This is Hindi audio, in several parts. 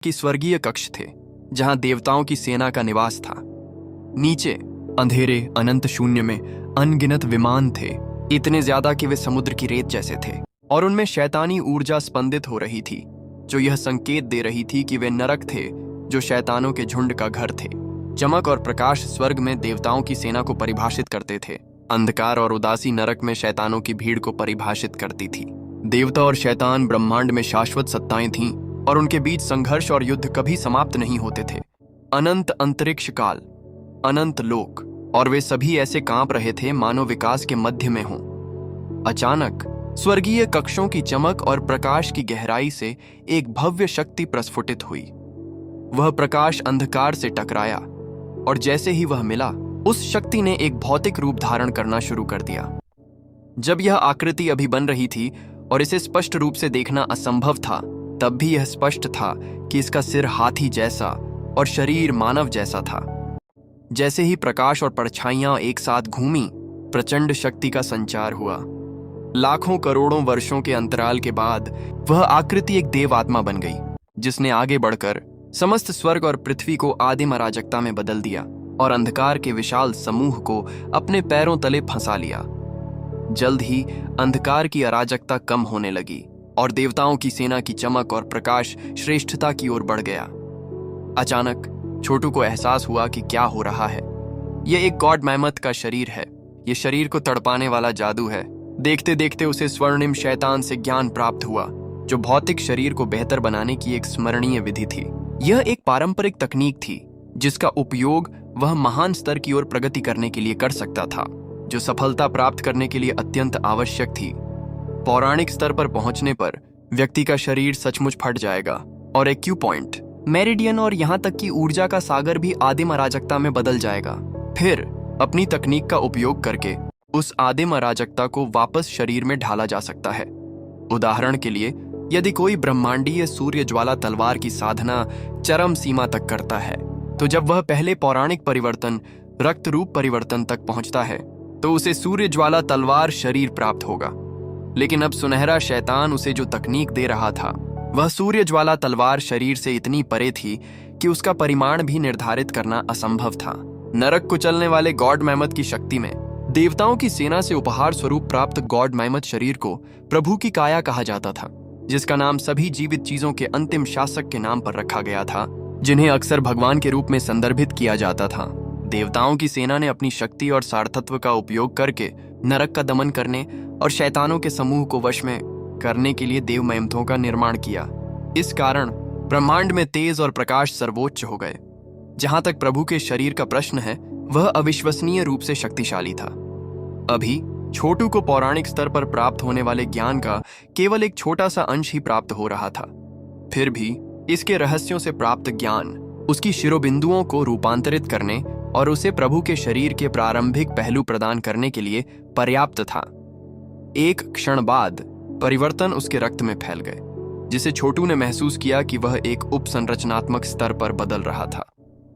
कि स्वर्गीय कक्ष थे जहां देवताओं की सेना का निवास था। नीचे अंधेरे अनंत शून्य में अनगिनत विमान थे, इतने ज्यादा कि वे समुद्र की रेत जैसे थे, और उनमें शैतानी ऊर्जा स्पंदित हो रही थी जो यह संकेत दे रही थी कि वे नरक थे जो शैतानों के झुंड का घर थे। चमक और प्रकाश स्वर्ग में देवताओं की सेना को परिभाषित करते थे, अंधकार और उदासी नरक में शैतानों की भीड़ को परिभाषित करती थी। देवता और शैतान ब्रह्मांड में शाश्वत सत्ताएं थीं और उनके बीच संघर्ष और युद्ध कभी समाप्त नहीं होते थे। अनंत अंतरिक्ष काल, अनंत लोक, और वे सभी ऐसे कांप रहे थे मानो विकास के मध्य में हों। अचानक स्वर्गीय कक्षों की चमक और प्रकाश की गहराई से एक भव्य शक्ति प्रस्फुटित हुई। वह प्रकाश अंधकार से टकराया और जैसे ही वह मिला, उस शक्ति ने एक भौतिक रूप धारण करना शुरू कर दिया। जब यह आकृति अभी बन रही थी और इसे स्पष्ट रूप से देखना असंभव था, तब भी यह स्पष्ट था कि इसका सिर हाथी जैसा और शरीर मानव जैसा था। जैसे ही प्रकाश और परछाइयां एक साथ घूमी, प्रचंड शक्ति का संचार हुआ। लाखों करोड़ों वर्षों के अंतराल के बाद वह आकृति एक देव आत्मा बन गई, जिसने आगे बढ़कर समस्त स्वर्ग और पृथ्वी को आदिम अराजकता में बदल दिया और अंधकार के विशाल समूह को अपने पैरों तले फंसा लिया। जल्द ही अंधकार की अराजकता कम होने लगी और देवताओं की सेना की चमक और प्रकाश श्रेष्ठता की ओर बढ़ गया। अचानक छोटू को एहसास हुआ कि क्या हो रहा है। यह एक गॉड मैमथ का शरीर है। यह शरीर को तड़पाने वाला जादू है। देखते देखते उसे स्वर्णिम शैतान से ज्ञान प्राप्त हुआ, जो भौतिक शरीर को बेहतर बनाने की एक स्मरणीय विधि थी। यह एक पारंपरिक तकनीक थी जिसका उपयोग वह महान स्तर की ओर प्रगति करने के लिए कर सकता था, जो सफलता प्राप्त करने के लिए अत्यंत आवश्यक थी। पौराणिक स्तर पर पहुंचने पर व्यक्ति का शरीर सचमुच फट जाएगा और एक्यू पॉइंट, मेरिडियन और यहां तक कि ऊर्जा का सागर भी आदिम अराजकता में बदल जाएगा। फिर अपनी तकनीक का उपयोग करके उस आदिम अराजकता को वापस शरीर में ढाला जा सकता है। उदाहरण के लिए, यदि कोई ब्रह्मांडीय सूर्य ज्वाला तलवार की साधना चरम सीमा तक करता है, तो जब वह पहले पौराणिक परिवर्तन रक्त रूप परिवर्तन तक पहुंचता है, तो उसे सूर्य ज्वाला तलवार शरीर प्राप्त होगा। लेकिन अब सुनहरा शैतान उसे जो तकनीक दे रहा था, वह सूर्य ज्वाला तलवार शरीर से इतनी परे थी कि उसका परिमाण भी निर्धारित करना असंभव था। नरक को चलने वाले गॉड मैमथ की शक्ति में देवताओं की सेना से उपहार स्वरूप प्राप्त गॉड मैमथ शरीर को प्रभु की काया कहा जाता था, जिसका नाम सभी जीवित चीजों के अंतिम शासक के नाम पर रखा गया था, जिन्हें अक्सर भगवान के रूप में संदर्भित किया जाता था। देवताओं की सेना ने अपनी शक्ति और सारथत्व का उपयोग करके नरक का दमन करने और शैतानों के समूह को वश में करने के लिए देव मैमथों का निर्माण किया। इस कारण ब्रह्मांड में तेज और प्रकाश सर्वोच्च हो गए। जहां तक प्रभु के शरीर का प्रश्न है, वह अविश्वसनीय रूप से शक्तिशाली था। अभी छोटू को पौराणिक स्तर पर प्राप्त होने वाले ज्ञान का केवल एक छोटा सा अंश ही प्राप्त हो रहा था। फिर भी इसके रहस्यों से प्राप्त ज्ञान उसकी शिरोबिंदुओं को रूपांतरित करने और उसे प्रभु के शरीर के प्रारंभिक पहलू प्रदान करने के लिए पर्याप्त था। एक क्षण बाद परिवर्तन उसके रक्त में फैल गए, जिसे छोटू ने महसूस किया कि वह एक उपसंरचनात्मक स्तर पर बदल रहा था।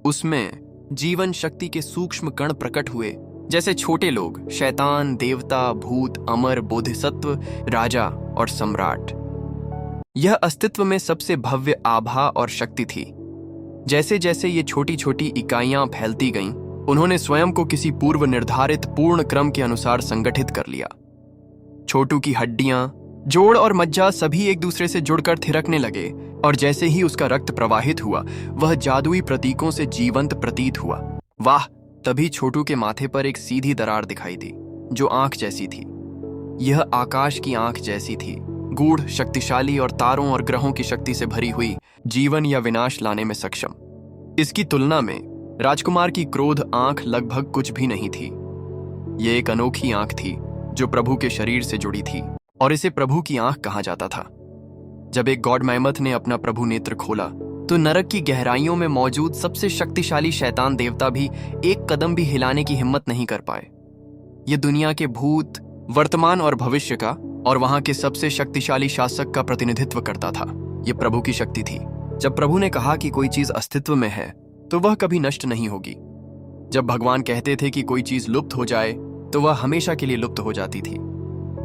उसमें जीवन शक्ति के सूक्ष्म कण प्रकट हुए, जैसे छोटे लोग, शैतान, देवता, भूत, अमर, बोधिसत्व, राजा और सम्राट। यह अस्तित्व में सबसे भव्य आभा और शक्ति थी। जैसे जैसे ये छोटी छोटी इकाइयां फैलती गईं, उन्होंने स्वयं को किसी पूर्व निर्धारित पूर्ण क्रम के अनुसार संगठित कर लिया। छोटू की हड्डियां, जोड़ और मज्जा सभी एक दूसरे से जुड़कर थिरकने लगे, और जैसे ही उसका रक्त प्रवाहित हुआ, वह जादुई प्रतीकों से जीवंत प्रतीत हुआ। वाह! तभी छोटू के माथे पर एक सीधी दरार दिखाई दी, जो आंख जैसी थी। यह आकाश की आंख जैसी थी, गूढ़, शक्तिशाली और तारों और ग्रहों की शक्ति से भरी हुई, जीवन या विनाश लाने में सक्षम। इसकी तुलना में राजकुमार की क्रोध आंख लगभग कुछ भी नहीं थी। यह एक अनोखी आंख थी जो प्रभु के शरीर से जुड़ी थी, और इसे प्रभु की आंख कहा जाता था। जब एक गॉड मैमथ ने अपना प्रभु नेत्र खोला, तो नरक की गहराइयों में मौजूद सबसे शक्तिशाली शैतान देवता भी एक कदम भी हिलाने की हिम्मत नहीं कर पाए। यह दुनिया के भूत, वर्तमान और भविष्य का, और वहां के सबसे शक्तिशाली शासक का प्रतिनिधित्व करता था। यह प्रभु की शक्ति थी। जब प्रभु ने कहा कि कोई चीज अस्तित्व में है, तो वह कभी नष्ट नहीं होगी। जब भगवान कहते थे कि कोई चीज लुप्त हो जाए, तो वह हमेशा के लिए लुप्त हो जाती थी।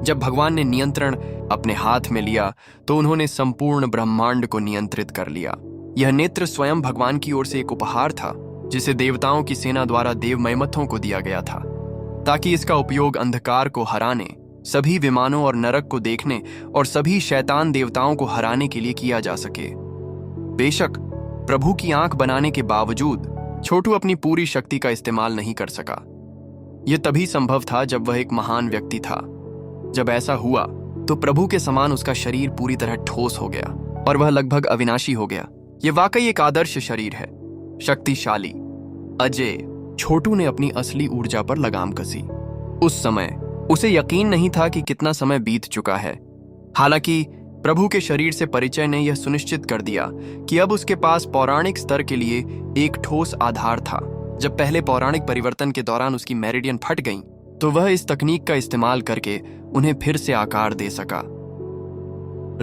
जब भगवान ने नियंत्रण अपने हाथ में लिया, तो उन्होंने संपूर्ण ब्रह्मांड को नियंत्रित कर लिया। यह नेत्र स्वयं भगवान की ओर से एक उपहार था जिसे देवताओं की सेना द्वारा देव मैमथों को दिया गया था, ताकि इसका उपयोग अंधकार को हराने, सभी विमानों और नरक को देखने और सभी शैतान देवताओं को हराने के लिए किया जा सके। बेशक प्रभु की आंख बनाने के बावजूद छोटू अपनी पूरी शक्ति का इस्तेमाल नहीं कर सका। यह तभी संभव था जब वह एक महान व्यक्ति था। जब ऐसा हुआ तो प्रभु के समान उसका शरीर पूरी तरह ठोस हो गया और वह लगभग अविनाशी हो गया। यह वाकई एक आदर्श शरीर है, शक्तिशाली, अजय। छोटू ने अपनी असली ऊर्जा पर लगाम कसी। उस समय उसे यकीन नहीं था कि कितना समय बीत चुका है। हालांकि प्रभु के शरीर से परिचय ने यह सुनिश्चित कर दिया कि अब उसके पास पौराणिक स्तर के लिए एक ठोस आधार था। जब पहले पौराणिक परिवर्तन के दौरान उसकी मेरिडियन फट गईं, तो वह इस तकनीक का इस्तेमाल करके उन्हें फिर से आकार दे सका।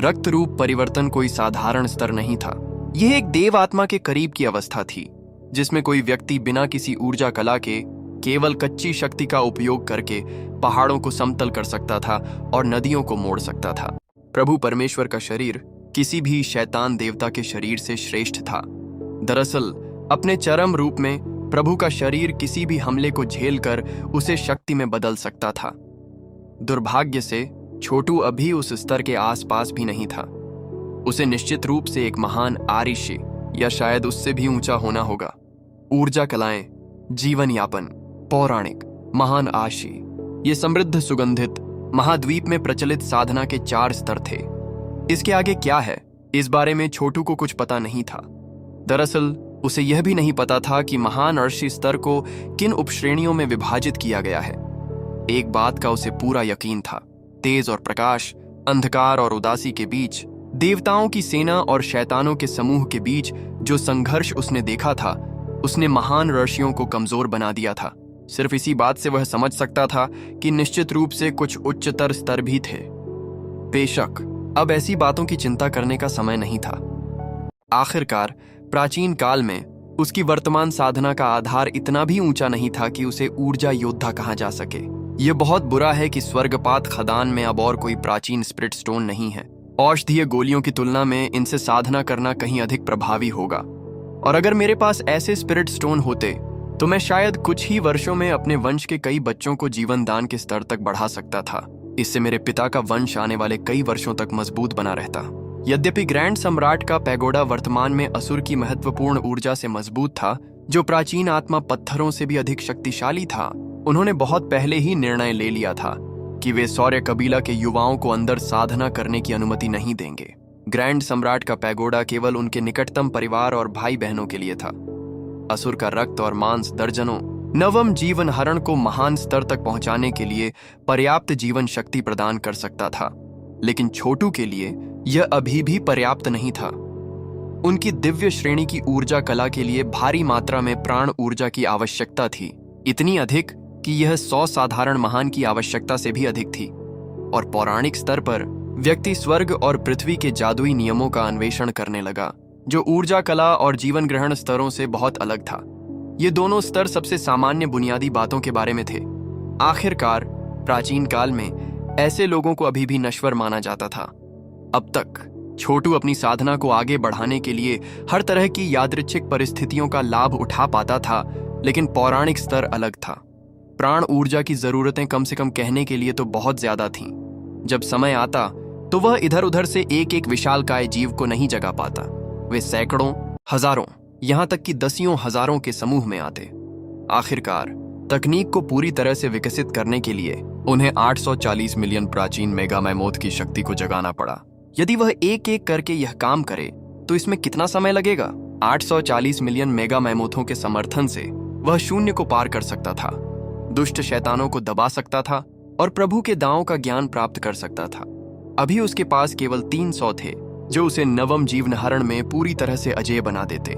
रक्त रूप परिवर्तन कोई साधारण स्तर नहीं था। यह एक देव आत्मा के करीब की अवस्था थी, जिसमें कोई व्यक्ति बिना किसी ऊर्जा कला के केवल कच्ची शक्ति का उपयोग करके पहाड़ों को समतल कर सकता था और नदियों को मोड़ सकता था। प्रभु परमेश्वर का शरीर किसी भी शैतान देवता के शरीर से श्रेष्ठ था। दरअसल अपने चरम रूप में प्रभु का शरीर किसी भी हमले को झेलकर उसे शक्ति में बदल सकता था। दुर्भाग्य से छोटू अभी उस स्तर के आसपास भी नहीं था। उसे निश्चित रूप से एक महान आरिषि या शायद उससे भी ऊंचा होना होगा। ऊर्जा कलाएं, जीवन यापन, पौराणिक, महान आशी, ये समृद्ध सुगंधित महाद्वीप में प्रचलित साधना के 4 स्तर थे। इसके आगे क्या है, इस बारे में छोटू को कुछ पता नहीं था। दरअसल उसे यह भी नहीं पता था कि महान अर्शी स्तर को किन उपश्रेणियों में विभाजित किया गया है। एक बात का उसे पूरा यकीन था, तेज और प्रकाश, अंधकार और उदासी के बीच, देवताओं की सेना और शैतानों के समूह के बीच जो संघर्ष उसने देखा था, उसने महान ऋषियों को कमजोर बना दिया था। सिर्फ इसी बात से वह समझ सकता था कि निश्चित रूप से कुछ उच्चतर स्तर भी थे। बेशक अब ऐसी बातों की चिंता करने का समय नहीं था। आखिरकार प्राचीन काल में उसकी वर्तमान साधना का आधार इतना भी ऊंचा नहीं था कि उसे ऊर्जा योद्धा कहा जा सके। यह बहुत बुरा है कि स्वर्गपात खदान में अब और कोई प्राचीन स्पिरिट स्टोन नहीं है। औषधीय गोलियों की तुलना में इनसे साधना करना कहीं अधिक प्रभावी होगा, और अगर मेरे पास ऐसे स्पिरिट स्टोन होते तो मैं शायद कुछ ही वर्षों में अपने वंश के कई बच्चों को जीवन दान के स्तर तक बढ़ा सकता था। इससे मेरे पिता का वंश आने वाले कई वर्षों तक मजबूत बना रहता। यद्यपि ग्रैंड सम्राट का पैगोडा वर्तमान में असुर की महत्वपूर्ण ऊर्जा से मजबूत था, जो प्राचीन आत्मा पत्थरों से भी अधिक शक्तिशाली था, उन्होंने बहुत पहले ही निर्णय ले लिया था कि वे सौर्य कबीला के युवाओं को अंदर साधना करने की अनुमति नहीं देंगे। ग्रैंड सम्राट का पैगोडा केवल उनके निकटतम परिवार और भाई बहनों के लिए था। असुर का रक्त और मांस दर्जनों नवम जीवन हरण को महान स्तर तक पहुंचाने के लिए पर्याप्त जीवन शक्ति प्रदान कर सकता था, लेकिन छोटू के लिए यह अभी भी पर्याप्त नहीं था। उनकी दिव्य श्रेणी की ऊर्जा कला के लिए भारी मात्रा में प्राण ऊर्जा की आवश्यकता थी, इतनी अधिक कि यह 100 साधारण महान की आवश्यकता से भी अधिक थी। और पौराणिक स्तर पर व्यक्ति स्वर्ग और पृथ्वी के जादुई नियमों का अन्वेषण करने लगा, जो ऊर्जा कला और जीवन ग्रहण स्तरों से बहुत अलग था। ये दोनों स्तर सबसे सामान्य बुनियादी बातों के बारे में थे। आखिरकार प्राचीन काल में ऐसे लोगों को अभी भी नश्वर माना जाता था। अब तक छोटू अपनी साधना को आगे बढ़ाने के लिए हर तरह की यादृच्छिक परिस्थितियों का लाभ उठा पाता था, लेकिन पौराणिक स्तर अलग था। प्राण ऊर्जा की जरूरतें कम से कम कहने के लिए तो बहुत ज्यादा थीं। जब समय आता तो वह इधर उधर से एक एक विशालकाय जीव को नहीं जगा पाता। वे सैकड़ों, हजारों, यहां तक कि दसियों हजारों के समूह में आते। आखिरकार तकनीक को पूरी तरह से विकसित करने के लिए उन्हें 840 मिलियन प्राचीन मेगा मैमोथ की शक्ति को जगाना पड़ा। यदि वह एक एक करके यह काम करे तो इसमें कितना समय लगेगा? 840 मिलियन मेगा मैमोथों के समर्थन से वह शून्य को पार कर सकता था, दुष्ट शैतानों को दबा सकता था और प्रभु के दांवों का ज्ञान प्राप्त कर सकता था। अभी उसके पास केवल 300 थे, जो उसे नवम जीवन हरण में पूरी तरह से अजेय बना देते।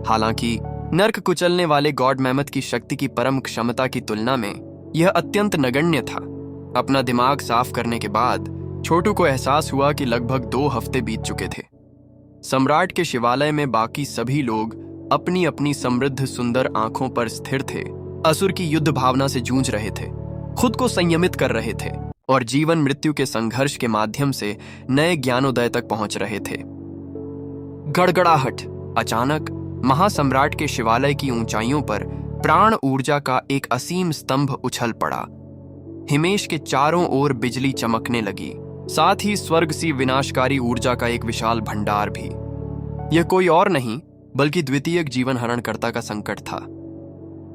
हालांकि नर्क कुचलने वाले गॉड मैमथ की शक्ति की परम क्षमता की तुलना में यह अत्यंत नगण्य था। अपना दिमाग साफ करने के बाद छोटू को एहसास हुआ कि लगभग 2 हफ्ते बीत चुके थे। सम्राट के शिवालय में बाकी सभी लोग अपनी अपनी समृद्ध सुंदर आंखों पर स्थिर थे, असुर की युद्ध भावना से जूझ रहे थे, खुद को संयमित कर रहे थे और जीवन मृत्यु के संघर्ष के माध्यम से नए ज्ञानोदय तक पहुंच रहे थे। गड़गड़ाहट, अचानक महासम्राट के शिवालय की ऊंचाइयों पर प्राण ऊर्जा का एक असीम स्तंभ उछल पड़ा। हिमेश के चारों ओर बिजली चमकने लगी, साथ ही स्वर्ग सी विनाशकारी ऊर्जा का एक विशाल भंडार भी। यह कोई और नहीं बल्कि द्वितीयक जीवन हरणकर्ता का संकट था।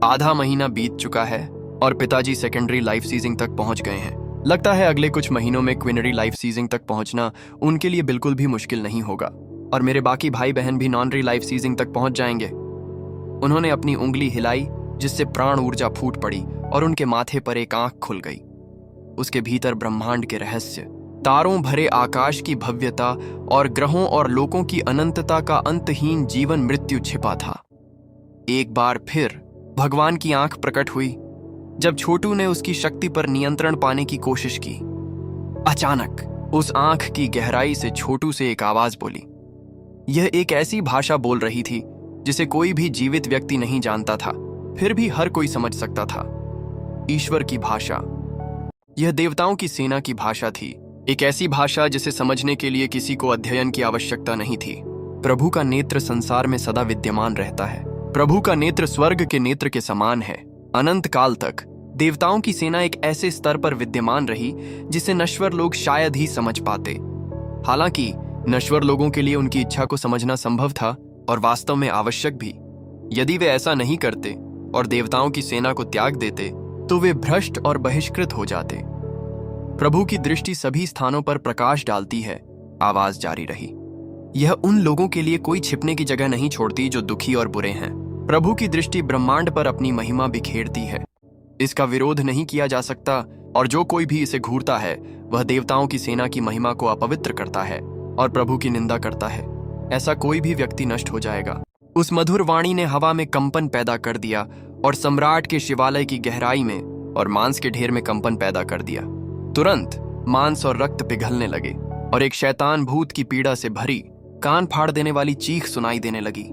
आधा महीना बीत चुका है और पिताजी सेकेंडरी लाइफ सीजिंग तक पहुंच गए हैं। लगता है अगले कुछ महीनों में क्विनरी लाइफ सीजिंग तक पहुंचना उनके लिए बिल्कुल भी मुश्किल नहीं होगा, और मेरे बाकी भाई बहन भी नॉनरी लाइफ सीजिंग तक पहुंच जाएंगे। उन्होंने अपनी उंगली हिलाई जिससे प्राण ऊर्जा फूट पड़ी और उनके माथे पर एक आंख खुल गई। उसके भीतर ब्रह्मांड के रहस्य, तारों भरे आकाश की भव्यता और ग्रहों और लोकों की अनंतता का अंतहीन जीवन मृत्यु छिपा था। एक बार फिर भगवान की आंख प्रकट हुई जब छोटू ने उसकी शक्ति पर नियंत्रण पाने की कोशिश की। अचानक उस आंख की गहराई से छोटू से एक आवाज बोली। यह एक ऐसी भाषा बोल रही थी जिसे कोई भी जीवित व्यक्ति नहीं जानता था, फिर भी हर कोई समझ सकता था। ईश्वर की भाषा। यह देवताओं की सेना की भाषा थी, एक ऐसी भाषा जिसे समझने के लिए किसी को अध्ययन की आवश्यकता नहीं थी। प्रभु का नेत्र संसार में सदा विद्यमान रहता है। प्रभु का नेत्र स्वर्ग के नेत्र के समान है। अनंत काल तक देवताओं की सेना एक ऐसे स्तर पर विद्यमान रही जिसे नश्वर लोग शायद ही समझ पाते। हालांकि नश्वर लोगों के लिए उनकी इच्छा को समझना संभव था और वास्तव में आवश्यक भी। यदि वे ऐसा नहीं करते और देवताओं की सेना को त्याग देते तो वे भ्रष्ट और बहिष्कृत हो जाते। प्रभु की दृष्टि सभी स्थानों पर प्रकाश डालती है। आवाज जारी रही। यह उन लोगों के लिए कोई छिपने की जगह नहीं छोड़ती जो दुखी और बुरे हैं। प्रभु की दृष्टि ब्रह्मांड पर अपनी महिमा बिखेरती है। इसका विरोध नहीं किया जा सकता, और जो कोई भी इसे घूरता है वह देवताओं की सेना की महिमा को अपवित्र करता है और प्रभु की निंदा करता है। ऐसा कोई भी व्यक्ति नष्ट हो जाएगा। उस मधुर वाणी ने हवा में कंपन पैदा कर दिया और सम्राट के शिवालय की गहराई में और मांस के ढेर में कंपन पैदा कर दिया। तुरंत मांस और रक्त पिघलने लगे और एक शैतान भूत की पीड़ा से भरी कान फाड़ देने वाली चीख सुनाई देने लगी।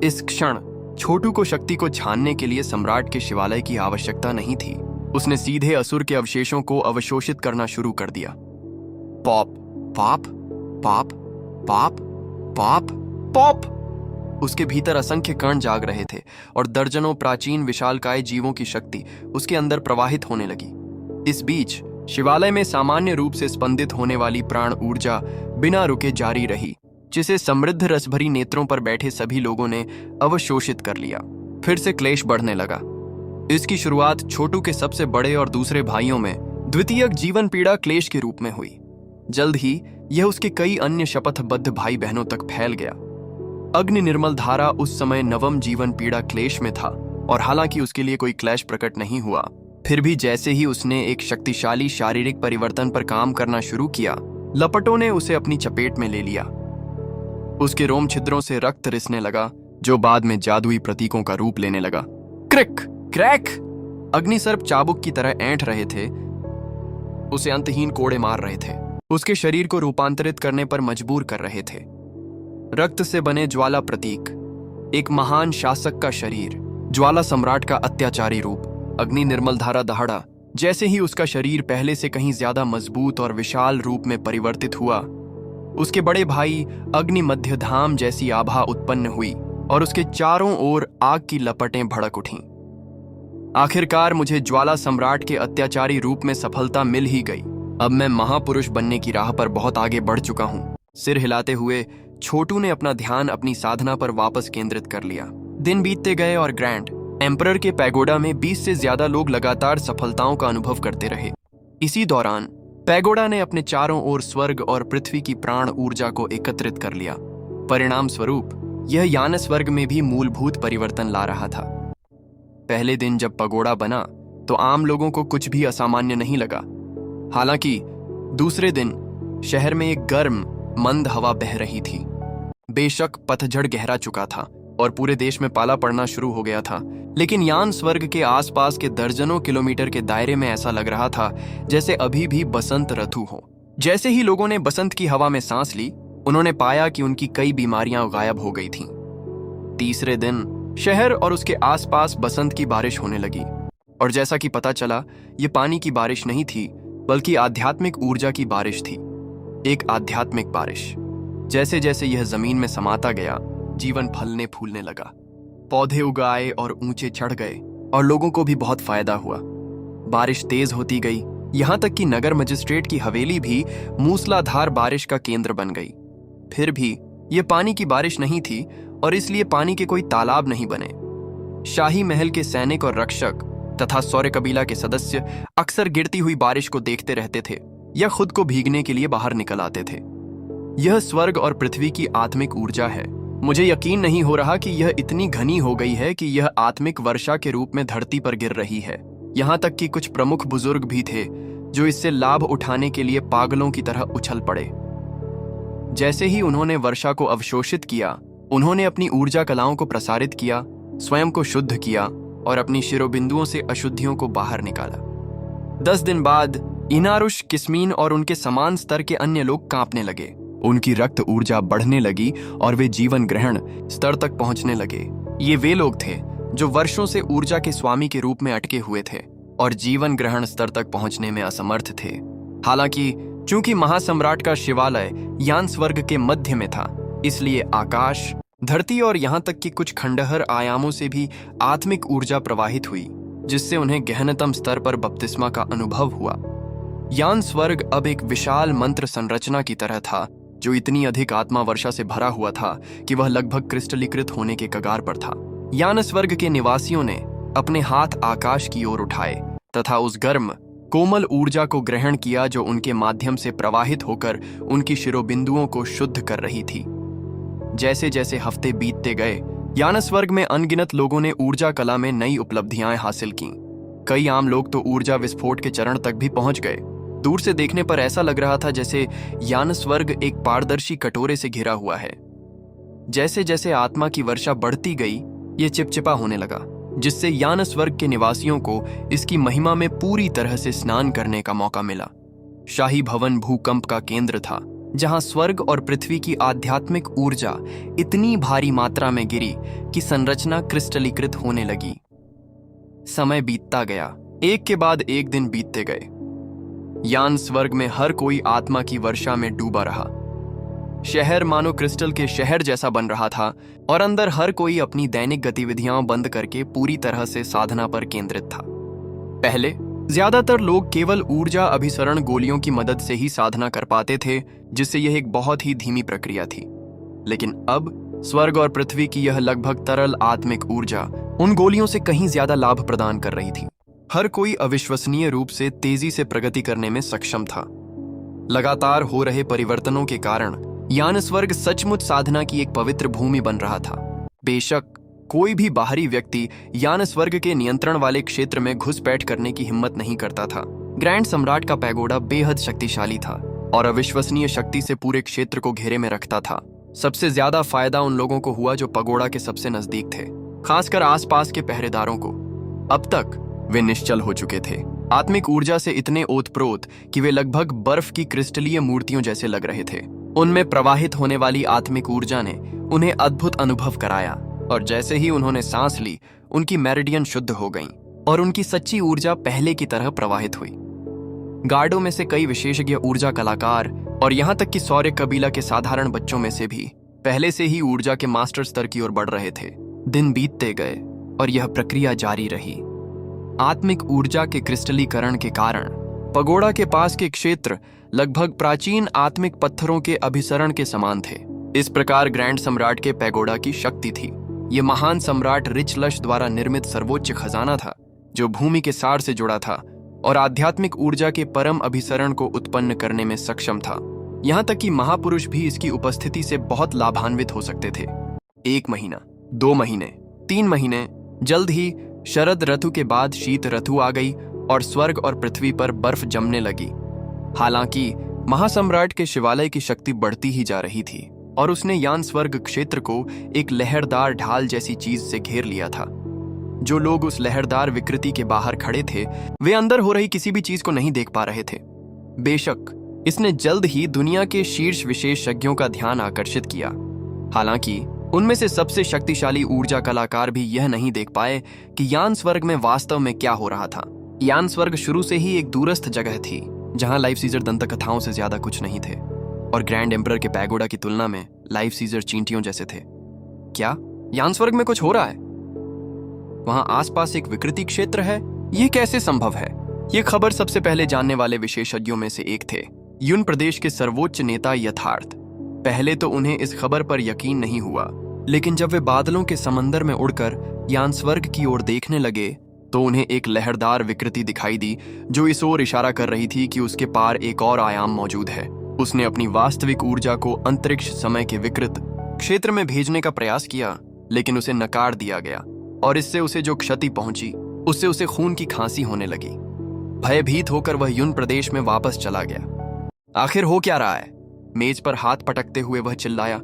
इस क्षण छोटू को शक्ति को छानने के लिए सम्राट के शिवालय की आवश्यकता नहीं थी। उसने सीधे असुर के अवशेषों को अवशोषित करना शुरू कर दिया। पॉप पाप पाप पाप पाप पॉप। उसके भीतर असंख्य कण जाग रहे थे और दर्जनों प्राचीन विशालकाय जीवों की शक्ति उसके अंदर प्रवाहित होने लगी। इस बीच शिवालय में सामान्य रूप से स्पंदित होने वाली प्राण ऊर्जा बिना रुके जारी रही, जिसे समृद्ध रसभरी नेत्रों पर बैठे सभी लोगों ने अवशोषित कर लिया। फिर से क्लेश बढ़ने लगा। इसकी शुरुआत छोटू के सबसे बड़े और दूसरे भाइयों में द्वितीयक जीवन पीड़ा क्लेश के रूप में हुई। जल्द ही यह उसके कई अन्य शपथबद्ध भाई बहनों तक फैल गया। अग्नि निर्मल धारा उस समय नवम जीवन पीड़ा क्लेश में था, और हालांकि उसके लिए कोई क्लेश प्रकट नहीं हुआ, फिर भी जैसे ही उसने एक शक्तिशाली शारीरिक परिवर्तन पर काम करना शुरू किया, लपटों ने उसे अपनी चपेट में ले लिया। उसके रोम छिद्रों से रक्त रिसने लगा, जो बाद में जादुई प्रतीकों का रूप लेने लगा। क्रिक क्रैक। अग्निसर्प चाबुक की तरह ऐंठ रहे थे, उसे अंतहीन कोड़े मार रहे थे, उसके शरीर को रूपांतरित करने पर मजबूर कर रहे थे। रक्त से बने ज्वाला प्रतीक, एक महान शासक का शरीर, ज्वाला सम्राट का अत्याचारी रूप, अग्नि निर्मल धारा दहाड़ा। जैसे ही उसका शरीर पहले से कहीं ज्यादा मजबूत और विशाल रूप में परिवर्तित हुआ, उसके बड़े भाई अग्नि मध्य धाम जैसी आभा उत्पन्न हुई और उसके चारों ओर आग की लपटें भड़क उठीं। आखिरकार मुझे ज्वाला सम्राट के अत्याचारी रूप में सफलता मिल ही गई। अब मैं महापुरुष बनने की राह पर बहुत आगे बढ़ चुका हूं। सिर हिलाते हुए छोटू ने अपना ध्यान अपनी साधना पर वापस केंद्रित कर लिया। दिन बीतते गए और ग्रैंड एम्परर के पैगोडा में 20 से ज्यादा लोग लगातार सफलताओं का अनुभव करते रहे। इसी दौरान पैगोडा ने अपने चारों ओर स्वर्ग और पृथ्वी की प्राण ऊर्जा को एकत्रित कर लिया। परिणाम स्वरूप यह यानस वर्ग में भी मूलभूत परिवर्तन ला रहा था। पहले दिन जब पगोड़ा बना तो आम लोगों को कुछ भी असामान्य नहीं लगा। हालांकि दूसरे दिन शहर में एक गर्म मंद हवा बह रही थी। बेशक पतझड़ गहरा चुका था और पूरे देश में पाला पड़ना शुरू हो गया था, लेकिन यान स्वर्ग के आसपास के दर्जनों किलोमीटर के दायरे में ऐसा लग रहा था जैसे अभी भी बसंत ऋतु हो। जैसे ही लोगों ने बसंत की हवा में सांस ली, उन्होंने पाया कि उनकी कई बीमारियां गायब हो गई थीं। तीसरे दिन शहर और उसके आसपास बसंत की बारिश होने लगी, और जैसा कि पता चला, ये पानी की बारिश नहीं थी बल्कि आध्यात्मिक ऊर्जा की बारिश थी। एक आध्यात्मिक बारिश। जैसे जैसे यह जमीन में समाता गया, जीवन फलने फूलने लगा। पौधे उगाए और ऊंचे चढ़ गए और लोगों को भी बहुत फायदा हुआ। बारिश तेज होती गई, यहां तक कि नगर मजिस्ट्रेट की हवेली भी मूसलाधार बारिश का केंद्र बन गई। फिर भी यह पानी की बारिश नहीं थी और इसलिए पानी के कोई तालाब नहीं बने। शाही महल के सैनिक और रक्षक तथा सौर्य कबीला के सदस्य अक्सर गिरती हुई बारिश को देखते रहते थे या खुद को भीगने के लिए बाहर निकल आते थे। यह स्वर्ग और पृथ्वी की आत्मिक ऊर्जा है। मुझे यकीन नहीं हो रहा कि यह इतनी घनी हो गई है कि यह आत्मिक वर्षा के रूप में धरती पर गिर रही है। यहां तक कि कुछ प्रमुख बुजुर्ग भी थे जो इससे लाभ उठाने के लिए पागलों की तरह उछल पड़े। जैसे ही उन्होंने वर्षा को अवशोषित किया, उन्होंने अपनी ऊर्जा कलाओं को प्रसारित किया, स्वयं को शुद्ध किया और अपनी शिरोबिंदुओं से अशुद्धियों को बाहर निकाला। 10 दिन बाद इनारुश, किस्मीन और उनके समान स्तर के अन्य लोग कांपने लगे। उनकी रक्त ऊर्जा बढ़ने लगी और वे जीवन ग्रहण स्तर तक पहुंचने लगे। ये वे लोग थे जो वर्षों से ऊर्जा के स्वामी के रूप में अटके हुए थे और जीवन ग्रहण स्तर तक पहुंचने में असमर्थ थे। हालांकि चूंकि महासम्राट का शिवालय यान स्वर्ग के मध्य में था, इसलिए आकाश, धरती और यहां तक कि कुछ खंडहर आयामों से भी आत्मिक ऊर्जा प्रवाहित हुई, जिससे उन्हें गहनतम स्तर पर बपतिस्मा का अनुभव हुआ। यान स्वर्ग अब एक विशाल मंत्र संरचना की तरह था, जो इतनी अधिक आत्मा वर्षा से भरा हुआ था कि वह लगभग क्रिस्टलीकृत होने के कगार पर था। यान स्वर्ग के निवासियों ने अपने हाथ आकाश की ओर उठाए तथा उस गर्म कोमल ऊर्जा को ग्रहण किया जो उनके माध्यम से प्रवाहित होकर उनकी शिरोबिंदुओं को शुद्ध कर रही थी। जैसे जैसे हफ्ते बीतते गए, यान स्वर्ग में अनगिनत लोगों ने ऊर्जा कला में नई उपलब्धियां हासिल की। कई आम लोग तो ऊर्जा विस्फोट के चरण तक भी पहुंच गए। दूर से देखने पर ऐसा लग रहा था जैसे यान स्वर्ग एक पारदर्शी कटोरे से घिरा हुआ है। जैसे जैसे आत्मा की वर्षा बढ़ती गई, ये चिपचिपा होने लगा, जिससे यान स्वर्ग के निवासियों को इसकी महिमा में पूरी तरह से स्नान करने का मौका मिला। शाही भवन भूकंप का केंद्र था, जहां स्वर्ग और पृथ्वी की आध्यात्मिक ऊर्जा इतनी भारी मात्रा में गिरी कि संरचना क्रिस्टलीकृत होने लगी। समय बीतता गया, एक के बाद एक दिन बीतते गए। यान स्वर्ग में हर कोई आत्मा की वर्षा में डूबा रहा। शहर मानो क्रिस्टल के शहर जैसा बन रहा था और अंदर हर कोई अपनी दैनिक गतिविधियां बंद करके पूरी तरह से साधना पर केंद्रित था। पहले ज्यादातर लोग केवल ऊर्जा अभिसरण गोलियों की मदद से ही साधना कर पाते थे, जिससे यह एक बहुत ही धीमी प्रक्रिया थी। लेकिन अब स्वर्ग और पृथ्वी की यह लगभग तरल आत्मिक ऊर्जा उन गोलियों से कहीं ज्यादा लाभ प्रदान कर रही थी। हर कोई अविश्वसनीय रूप से तेजी से प्रगति करने में सक्षम था। लगातार हो रहे परिवर्तनों के कारण यान स्वर्ग सचमुच साधना की एक पवित्र भूमि बन रहा था। बेशक कोई भी बाहरी व्यक्ति यान स्वर्ग के नियंत्रण वाले क्षेत्र में घुसपैठ करने की हिम्मत नहीं करता था। ग्रैंड सम्राट का पैगोडा बेहद शक्तिशाली था और अविश्वसनीय शक्ति से पूरे क्षेत्र को घेरे में रखता था। सबसे ज्यादा फायदा उन लोगों को हुआ जो पगोड़ा के सबसे नजदीक थे, खासकर आसपास के पहरेदारों को। अब तक वे निश्चल हो चुके थे, आत्मिक ऊर्जा से इतने ओतप्रोत कि वे लगभग बर्फ की क्रिस्टलीय मूर्तियों जैसे लग रहे थे। उनमें प्रवाहित होने वाली आत्मिक ऊर्जा ने उन्हें अद्भुत अनुभव कराया और जैसे ही उन्होंने सांस ली, उनकी मेरिडियन शुद्ध हो गईं और उनकी सच्ची ऊर्जा पहले की तरह प्रवाहित हुई। गार्डों में से कई विशेषज्ञ ऊर्जा कलाकार और यहाँ तक कि सौर्य कबीला के साधारण बच्चों में से भी पहले से ही ऊर्जा के मास्टर स्तर की ओर बढ़ रहे थे। दिन बीतते गए और यह प्रक्रिया जारी रही। आत्मिक ऊर्जा के क्रिस्टलीकरण के कारण पगोड़ा के पास के क्षेत्र लगभग प्राचीन आत्मिक पत्थरों के अभिसरण के समान थे। इस प्रकार ग्रैंड सम्राट के पैगोडा की शक्ति थी। यह महान सम्राट रिचलश द्वारा निर्मित सर्वोच्च खजाना था, जो भूमि के सार से जुड़ा था और आध्यात्मिक ऊर्जा के परम अभिसरण को उत्पन्न करने में सक्षम था। यहाँ तक कि महापुरुष भी इसकी उपस्थिति से बहुत लाभान्वित हो सकते थे। 1 महीना, 2 महीने, 3 महीने, जल्द ही शरद ऋतु के बाद शीत ऋतु आ गई और स्वर्ग और पृथ्वी पर बर्फ जमने लगी। हालांकि महासम्राट के शिवालय की शक्ति बढ़ती ही जा रही थी और उसने यान स्वर्ग क्षेत्र को एक लहरदार ढाल जैसी चीज से घेर लिया था। जो लोग उस लहरदार विकृति के बाहर खड़े थे, वे अंदर हो रही किसी भी चीज को नहीं देख पा रहे थे। बेशक इसने जल्द ही दुनिया के शीर्ष विशेषज्ञों का ध्यान आकर्षित किया। हालांकि उनमें से सबसे शक्तिशाली ऊर्जा कलाकार भी यह नहीं देख पाए कि यान स्वर्ग में वास्तव में क्या हो रहा था। यान स्वर्ग शुरू से ही एक दूरस्थ जगह थी, जहां लाइफ सीजर दंत कथाओं से ज्यादा कुछ नहीं थे और ग्रैंड एम्परर के पैगोडा की तुलना में लाइफ सीजर चींटियों जैसे थे। क्या यान स्वर्ग में कुछ हो रहा है? वहां आसपास एक विकृति क्षेत्र है, ये कैसे संभव है? ये खबर सबसे पहले जानने वाले विशेषज्ञों में से एक थे, यून प्रदेश के सर्वोच्च नेता यथार्थ। पहले तो उन्हें इस खबर पर यकीन नहीं हुआ, लेकिन जब वे बादलों के समंदर में उड़कर यान स्वर्ग की ओर देखने लगे तो उन्हें एक लहरदार विकृति दिखाई दी जो इस ओर इशारा कर रही थी कि उसके पार एक और आयाम मौजूद है। उसने अपनी वास्तविक ऊर्जा को अंतरिक्ष समय के विकृत क्षेत्र में भेजने का प्रयास किया, लेकिन उसे नकार दिया गया और इससे उसे जो क्षति पहुंची उससे उसे खून की खांसी होने लगी। भयभीत होकर वह यून प्रदेश में वापस चला गया। आखिर हो क्या रहा है? मेज पर हाथ पटकते हुए वह चिल्लाया,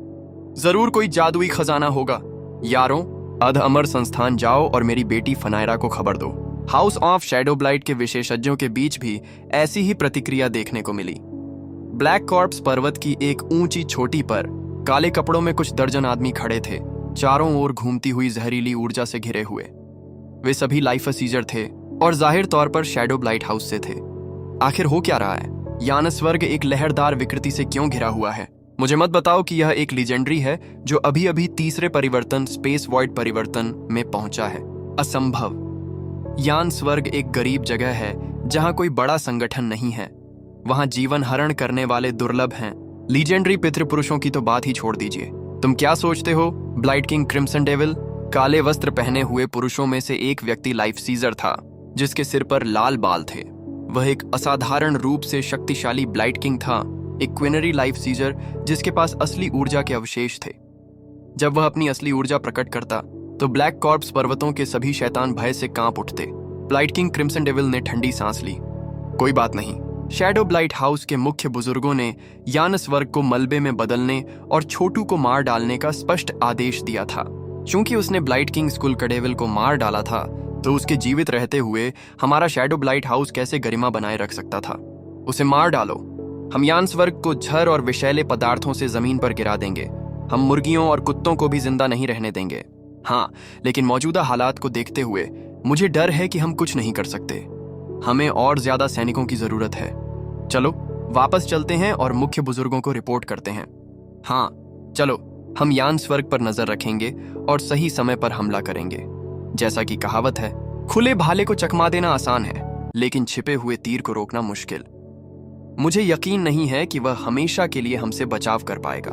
जरूर कोई जादुई खजाना होगा। यारों, अध अमर संस्थान जाओ और मेरी बेटी फनायरा को खबर दो। हाउस ऑफ शैडो ब्लाइट के विशेषज्ञों के बीच भी ऐसी ही प्रतिक्रिया देखने को मिली। ब्लैक कॉर्प्स पर्वत की एक ऊंची चोटी पर काले कपड़ों में कुछ दर्जन आदमी खड़े थे, चारों ओर घूमती हुई जहरीली ऊर्जा से घिरे हुए। वे सभी लाइफ सीजर थे और जाहिर तौर पर शैडो ब्लाइट हाउस से थे। आखिर हो क्या रहा है? यान स्वर्ग एक लहरदार विकृति से क्यों घिरा हुआ है? मुझे मत बताओ कि यह एक लीजेंडरी है जो अभी अभी तीसरे परिवर्तन स्पेस वॉइड परिवर्तन में पहुंचा है। असंभव। यान स्वर्ग एक गरीब जगह है जहां कोई बड़ा संगठन नहीं है। वहां जीवन हरण करने वाले दुर्लभ हैं। लीजेंडरी पितृपुरुषों की तो बात ही छोड़ दीजिए। तुम क्या सोचते हो? ब्लाइट किंग क्रिम्सन डेविल, काले वस्त्र पहने हुए पुरुषों में से एक व्यक्ति लाइफ सीजर था जिसके सिर पर लाल बाल थे। वह एक असाधारण रूप से शक्तिशाली ब्लाइट किंग था, एक क्विनरी लाइफ सीजर जिसके पास असली ऊर्जा के अवशेष थे। जब वह अपनी असली ऊर्जा प्रकट करता तो ब्लैक कॉर्प्स पर्वतों के सभी शैतान भय से कांप उठते। ब्लाइट किंग क्रिम्सन डेविल ने ठंडी सांस ली। कोई बात नहीं, शैडो ब्लाइट हाउस के मुख्य बुजुर्गों ने यान स्वर्ग को मलबे में बदलने और छोटू को मार डालने का स्पष्ट आदेश दिया था। चूंकि उसने ब्लाइट किंग स्कुलकडेविल को मार डाला था तो उसके जीवित रहते हुए हमारा शैडो ब्लाइट हाउस कैसे गरिमा बनाए रख सकता था? उसे मार डालो। हम यान स्वर्ग को झर और विषैले पदार्थों से जमीन पर गिरा देंगे। हम मुर्गियों और कुत्तों को भी जिंदा नहीं रहने देंगे। हाँ, लेकिन मौजूदा हालात को देखते हुए मुझे डर है कि हम कुछ नहीं कर सकते। हमें और ज्यादा सैनिकों की जरूरत है। चलो वापस चलते हैं और मुख्य बुजुर्गों को रिपोर्ट करते हैं। हाँ चलो, हम यान स्वर्ग पर नजर रखेंगे और सही समय पर हमला करेंगे। जैसा कि कहावत है, खुले भाले को चकमा देना आसान है लेकिन छिपे हुए तीर को रोकना मुश्किल। मुझे यकीन नहीं है कि वह हमेशा के लिए हमसे बचाव कर पाएगा।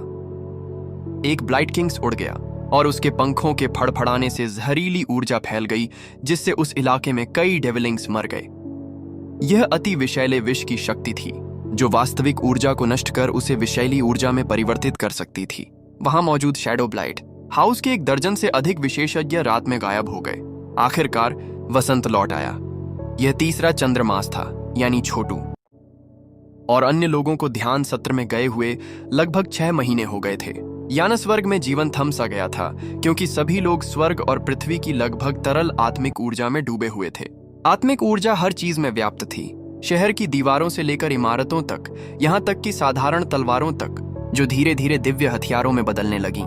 एक ब्लाइट किंग्स उड़ गया और उसके पंखों के फड़फड़ाने से जहरीली ऊर्जा फैल गई जिससे उस इलाके में कई डेविलिंग्स मर गए। यह अति विषैले विष की शक्ति थी जो वास्तविक ऊर्जा को नष्ट कर उसे विषैली ऊर्जा में परिवर्तित कर सकती थी। वहां मौजूद शैडो ब्लाइट हाउस के 1 दर्जन से अधिक विशेषज्ञ रात में गायब हो गए। आखिरकार वसंत लौट आया। यह तीसरा चंद्रमास था, यानी छोटू और अन्य लोगों को ध्यान सत्र में गए हुए लगभग 6 महीने हो गए थे। यान स्वर्ग में जीवन थम सा गया था क्योंकि सभी लोग स्वर्ग और पृथ्वी की लगभग तरल आत्मिक ऊर्जा में डूबे हुए थे। आत्मिक ऊर्जा हर चीज में व्याप्त थी, शहर की दीवारों से लेकर इमारतों तक, यहाँ तक कि साधारण तलवारों तक, जो धीरे धीरे दिव्य हथियारों में बदलने लगी।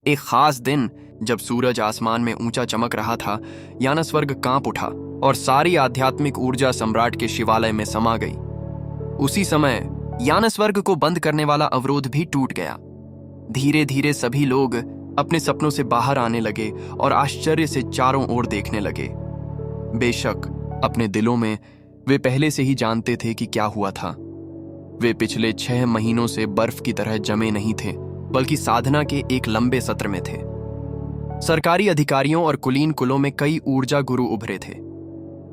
एक खास दिन जब सूरज आसमान में ऊंचा चमक रहा था, यान स्वर्ग कांप उठा और सारी आध्यात्मिक ऊर्जा सम्राट के शिवालय में समा गई। उसी समय यान स्वर्ग को बंद करने वाला अवरोध भी टूट गया। धीरे धीरे सभी लोग अपने सपनों से बाहर आने लगे और आश्चर्य से चारों ओर देखने लगे। बेशक अपने दिलों में वे पहले से ही जानते थे कि क्या हुआ था। वे पिछले 6 महीनों से बर्फ की तरह जमे नहीं थे, बल्कि साधना के एक लंबे सत्र में थे। सरकारी अधिकारियों और कुलीन कुलों में कई ऊर्जा गुरु उभरे थे।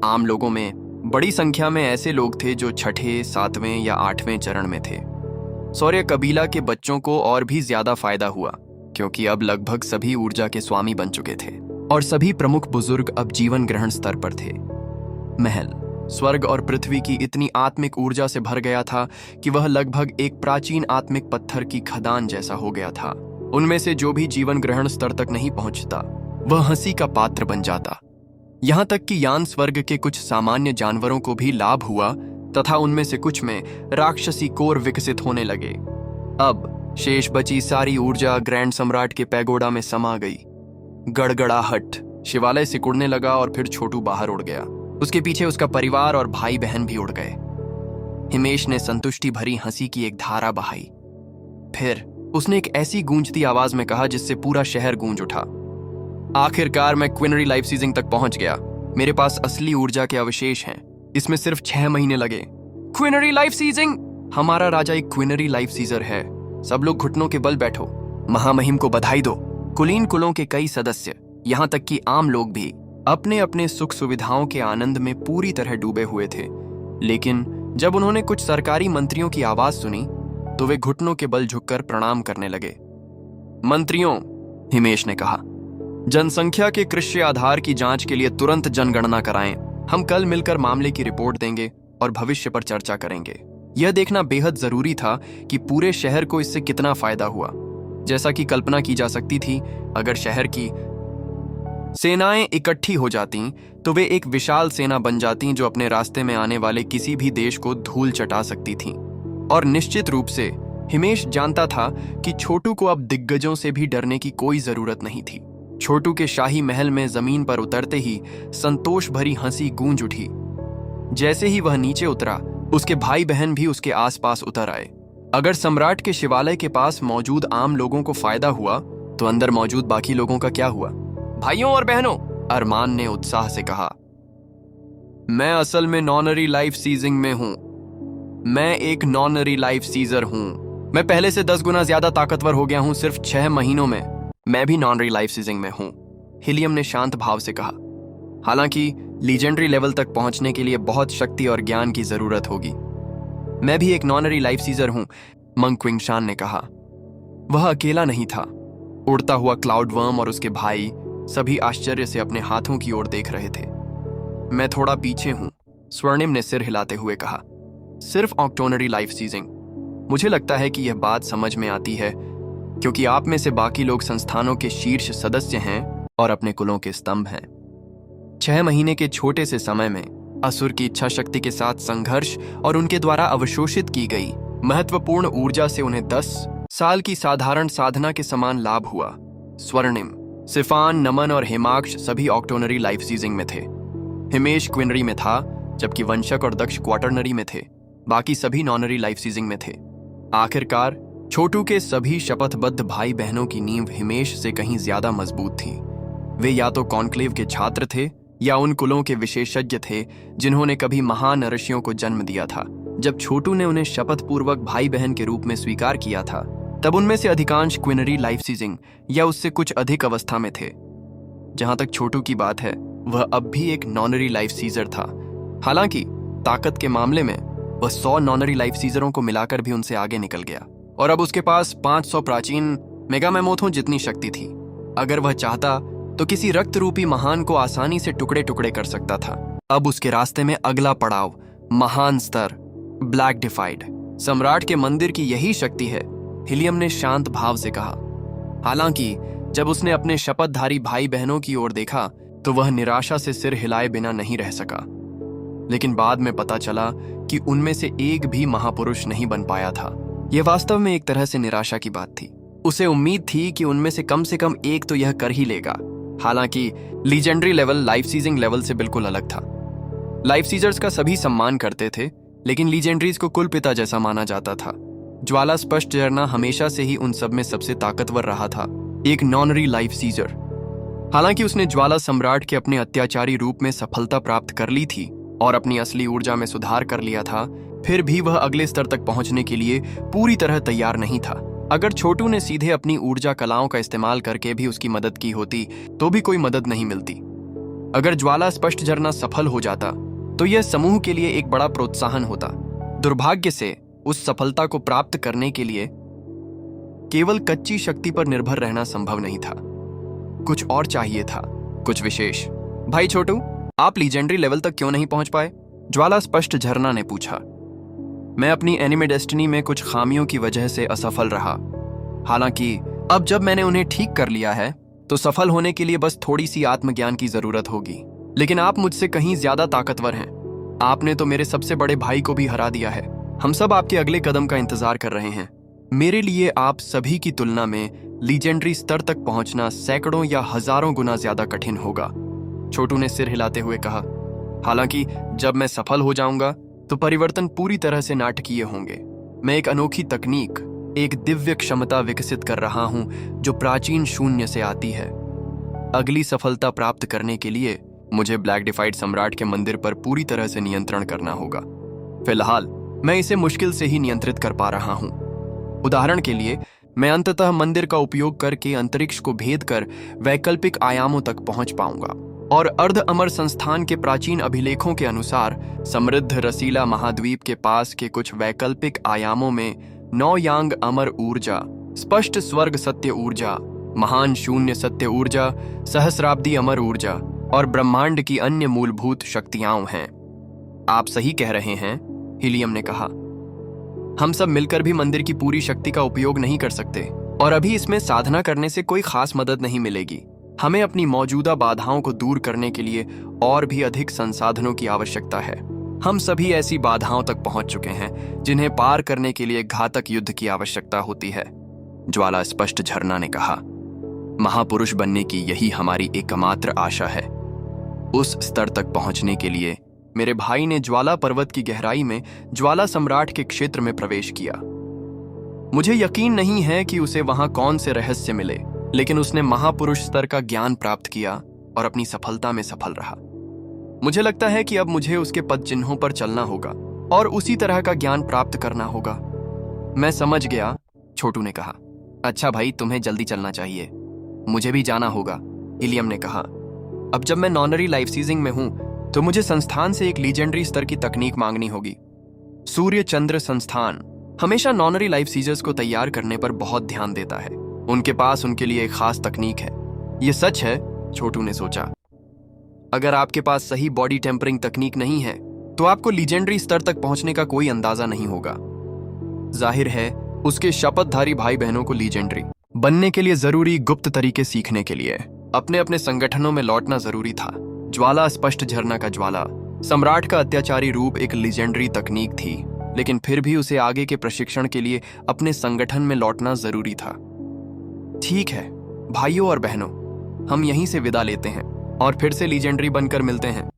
आम लोगों में बड़ी संख्या में ऐसे लोग थे जो 6ठे, 7वें या 8वें चरण में थे। सौर्य कबीला के बच्चों को और भी ज्यादा फायदा हुआ क्योंकि अब लगभग सभी ऊर्जा के स्वामी बन चुके थे और सभी प्रमुख बुजुर्ग अब जीवन ग्रहण स्तर पर थे। महल स्वर्ग और पृथ्वी की इतनी आत्मिक ऊर्जा से भर गया था कि वह लगभग एक प्राचीन आत्मिक पत्थर की खदान जैसा हो गया था। उनमें से जो भी जीवन ग्रहण स्तर तक नहीं पहुंचता वह हंसी का पात्र बन जाता। यहां तक कि यान स्वर्ग के कुछ सामान्य जानवरों को भी लाभ हुआ तथा उनमें से कुछ में राक्षसी कोर विकसित होने लगे। अब शेष बची सारी ऊर्जा ग्रैंड सम्राट के पैगोडा में समा गई। गड़गड़ाहट, शिवालय सिकुड़ने लगा और फिर छोटू बाहर उड़ गया। उसके पीछे उसका परिवार और भाई बहन भी उड़ गए। हिमेश ने संतुष्टि भरी हंसी की एक धारा बहाई। फिर उसने एक ऐसी गूंजती आवाज में कहा जिससे पूरा शहर गूंज उठा। आखिरकार मैं क्विनरी लाइफ सीजिंग तक पहुंच गया। मेरे पास असली ऊर्जा के अवशेष हैं। इसमें सिर्फ 6 महीने लगे। Quinary life seizing! हमारा राजा एक क्विनरी लाइफ सीजर है। सब लोग घुटनों के बल बैठो। महामहिम को बधाई दो। कुलीन कुलों के कई सदस्य, यहाँ तक कि आम लोग भी अपने अपने सुख सुविधाओं के आनंद में पूरी तरह डूबे हुए थे। लेकिन जब उन्होंने कुछ सरकारी मंत्रियों की आवाज सुनी तो वे घुटनों के बल झुककर प्रणाम करने लगे। मंत्रियों, हिमेश ने कहा, जनसंख्या के कृष्य आधार की जांच के लिए तुरंत जनगणना कराएं। हम कल मिलकर मामले की रिपोर्ट देंगे और भविष्य पर चर्चा करेंगे। यह देखना बेहद जरूरी था कि पूरे शहर को इससे कितना फायदा हुआ। जैसा कि कल्पना की जा सकती थी, अगर शहर की सेनाएं इकट्ठी हो जाती तो वे एक विशाल सेना बन जाती जो अपने रास्ते में आने वाले किसी भी देश को धूल चटा सकती थी। और निश्चित रूप से हिमेश जानता था कि छोटू को अब दिग्गजों से भी डरने की कोई जरूरत नहीं थी। छोटू के शाही महल में जमीन पर उतरते ही संतोष भरी हंसी गूंज उठी। जैसे ही वह नीचे उतरा, उसके भाई बहन भी उसके आसपास उतर आए। अगर सम्राट के शिवालय के पास मौजूद आम लोगों को फायदा हुआ तो अंदर मौजूद बाकी लोगों का क्या हुआ? भाइयों और बहनों, अरमान ने उत्साह से कहा, मैं असल में नॉनरी लाइफ सीजिंग में हूं। मैं एक नॉनरी लाइफ सीजर हूं। मैं पहले से 10 गुना ज्यादा ताकतवर हो गया हूं सिर्फ 6 महीनों में। मैं भी नॉनरी लाइफ सीजिंग में हूं, हिलियम ने शांत भाव से कहा। हालांकि लीजेंडरी लेवल तक पहुंचने के लिए बहुत शक्ति और ज्ञान की जरूरत होगी। मैं भी एक नॉनरी लाइफ सीजर हूं, मंग क्विंगशान ने कहा। वह अकेला नहीं था। उड़ता हुआ क्लाउड वर्म और उसके भाई सभी आश्चर्य से अपने हाथों की ओर देख रहे थे। मैं थोड़ा पीछे हूं, स्वर्णिम ने सिर हिलाते हुए कहा। सिर्फ ऑक्टोनरी लाइफ सीजिंग। मुझे लगता है कि यह बात समझ में आती है क्योंकि आप में से बाकी लोग संस्थानों के शीर्ष सदस्य हैं और अपने कुलों के स्तंभ हैं। 6 महीने के छोटे से समय में असुर की इच्छा शक्ति के साथ संघर्ष और उनके द्वारा अवशोषित की गई महत्वपूर्ण ऊर्जा से उन्हें 10 साल की साधारण साधना के समान लाभ हुआ। स्वर्णिम, सिफान, नमन और हिमाक्ष सभी ऑक्टोनरी लाइफ सीजिंग में थे। हिमेश क्विनरी में था, जबकि वंशक और दक्ष क्वार्टरनरी में थे। बाकी सभी नॉनरी लाइफ सीजिंग में थे। आखिरकार छोटू के सभी शपथबद्ध भाई बहनों की नींव हिमेश से कहीं ज्यादा मजबूत थी। वे या तो कॉन्क्लेव के छात्र थे या उन कुलों के विशेषज्ञ थे जिन्होंने कभी महान ऋषियों को जन्म दिया था। जब छोटू ने उन्हें शपथपूर्वक भाई बहन के रूप में स्वीकार किया था, तब उनमें से अधिकांश क्विनरी लाइफ सीजिंग या उससे कुछ अधिक अवस्था में थे। जहां तक छोटू की बात है, वह अब भी एक नॉनरी लाइफ सीजर था। हालांकि ताकत के मामले में वह 100 नॉनरी लाइफ सीजरों को मिलाकर भी उनसे आगे निकल गया और अब उसके पास 500 प्राचीन मेगामेमोथों जितनी शक्ति थी। अगर वह चाहता तो किसी रक्त रूपी महान को आसानी से टुकड़े टुकड़े कर सकता था। अब उसके रास्ते में अगला पड़ाव, महान स्तर, ब्लैक डिफाइड। सम्राट के मंदिर की यही शक्ति है, हिलियम ने शांत भाव से कहा। हालांकि जब उसने अपने शपथधारी भाई बहनों की ओर देखा तो वह निराशा से सिर हिलाए बिना नहीं रह सका। लेकिन बाद में पता चला कि उनमें से एक भी महापुरुष नहीं बन पाया था। यह वास्तव में एक तरह से निराशा की बात थी। उसे उम्मीद थी कि उनमें से कम एक तो यह कर ही लेगा। हालांकि legendary level life seizing level से बिल्कुल अलग था। लाइफ सीजर्स का सभी सम्मान करते थे, लेकिन लीजेंडरीज को कुलपिता जैसा माना जाता था। ज्वाला स्पष्ट झरना हमेशा से ही उन सब में सबसे ताकतवर रहा था, एक नॉनरी लाइफ सीजर। हालांकि उसने ज्वाला सम्राट के अपने अत्याचारी रूप में सफलता प्राप्त कर ली थी और अपनी असली ऊर्जा में सुधार कर लिया था, फिर भी वह अगले स्तर तक पहुंचने के लिए पूरी तरह तैयार नहीं था। अगर छोटू ने सीधे अपनी ऊर्जा कलाओं का इस्तेमाल करके भी उसकी मदद की होती तो भी कोई मदद नहीं मिलती। अगर ज्वाला स्पष्ट झरना सफल हो जाता तो यह समूह के लिए एक बड़ा प्रोत्साहन होता। दुर्भाग्य से उस सफलता को प्राप्त करने के लिए केवल कच्ची शक्ति पर निर्भर रहना संभव नहीं था। कुछ और चाहिए था, कुछ विशेष। भाई छोटू, आप लीजेंडरी लेवल तक क्यों नहीं पहुंच पाए? ज्वाला स्पष्ट झरना ने पूछा। मैं अपनी एनिमे डेस्टिनी में कुछ खामियों की वजह से असफल रहा। हालांकि अब जब मैंने उन्हें ठीक कर लिया है तो सफल होने के लिए बस थोड़ी सी आत्मज्ञान की जरूरत होगी। लेकिन आप मुझसे कहीं ज्यादा ताकतवर हैं। आपने तो मेरे सबसे बड़े भाई को भी हरा दिया है। हम सब आपके अगले कदम का इंतजार कर रहे हैं। मेरे लिए आप सभी की तुलना में लीजेंडरी स्तर तक पहुंचना सैकड़ों या हजारों गुना ज्यादा कठिन होगा। छोटू ने सिर हिलाते हुए कहा। हालांकि जब मैं सफल हो जाऊंगा तो परिवर्तन पूरी तरह से नाटकीय होंगे। मैं एक अनोखी तकनीक, एक दिव्य क्षमता विकसित कर रहा हूं जो प्राचीन शून्य से आती है। अगली सफलता प्राप्त करने के लिए मुझे ब्लैक डिफाइड सम्राट के मंदिर पर पूरी तरह से नियंत्रण करना होगा। फिलहाल मैं इसे मुश्किल से ही नियंत्रित कर पा रहा हूं। उदाहरण के लिए, मैं अंततः मंदिर का उपयोग करके अंतरिक्ष को भेद कर वैकल्पिक आयामों तक पहुंच पाऊंगा और अर्ध अमर संस्थान के प्राचीन अभिलेखों के अनुसार समृद्ध रसीला महाद्वीप के पास के कुछ वैकल्पिक आयामों में 9 यांग अमर ऊर्जा, स्पष्ट स्वर्ग सत्य ऊर्जा, महान शून्य सत्य ऊर्जा, सहस्राब्दी अमर ऊर्जा और ब्रह्मांड की अन्य मूलभूत शक्तियां हैं। आप सही कह रहे हैं, हीलियम ने कहा। हम सब मिलकर भी मंदिर की पूरी शक्ति का उपयोग नहीं कर सकते और अभी इसमें साधना करने से कोई खास मदद नहीं मिलेगी। हमें अपनी मौजूदा बाधाओं को दूर करने के लिए और भी अधिक संसाधनों की आवश्यकता है। हम सभी ऐसी बाधाओं तक पहुंच चुके हैं जिन्हें पार करने के लिए घातक युद्ध की आवश्यकता होती है, ज्वाला स्पष्ट झरना ने कहा। महापुरुष बनने की यही हमारी एकमात्र आशा है। उस स्तर तक पहुंचने के लिए मेरे भाई ने ज्वाला पर्वत की गहराई में ज्वाला सम्राट के क्षेत्र में प्रवेश किया। मुझे यकीन नहीं है कि उसे वहां कौन से रहस्य मिले, लेकिन उसने महापुरुष स्तर का ज्ञान प्राप्त किया और अपनी सफलता में सफल रहा। मुझे लगता है कि अब मुझे उसके पद चिन्हों पर चलना होगा और उसी तरह का ज्ञान प्राप्त करना होगा। मैं समझ गया, छोटू ने कहा। अच्छा भाई, तुम्हें जल्दी चलना चाहिए, मुझे भी जाना होगा, हीलियम ने कहा। अब जब मैं नॉनरी लाइफ सीजिंग में हूं तो मुझे संस्थान से एक लीजेंडरी स्तर की तकनीक मांगनी होगी। सूर्य चंद्र संस्थान हमेशा नॉनरी लाइफ सीजर्स को तैयार करने पर बहुत ध्यान देता है। उनके पास उनके लिए एक खास तकनीक है। ये सच है, छोटू ने सोचा। अगर आपके पास सही बॉडी टेम्परिंग तकनीक नहीं है तो आपको लीजेंडरी स्तर तक पहुंचने का कोई अंदाजा नहीं होगा। जाहिर है, उसके शपथधारी भाई बहनों को लीजेंडरी बनने के लिए जरूरी गुप्त तरीके सीखने के लिए अपने अपने संगठनों में लौटना जरूरी था। ज्वाला स्पष्ट झरना का ज्वाला सम्राट का अत्याचारी रूप एक लीजेंडरी तकनीक थी, लेकिन फिर भी उसे आगे के प्रशिक्षण के लिए अपने संगठन में लौटना जरूरी था। ठीक है भाइयों और बहनों, हम यहीं से विदा लेते हैं और फिर से लीजेंडरी बनकर मिलते हैं।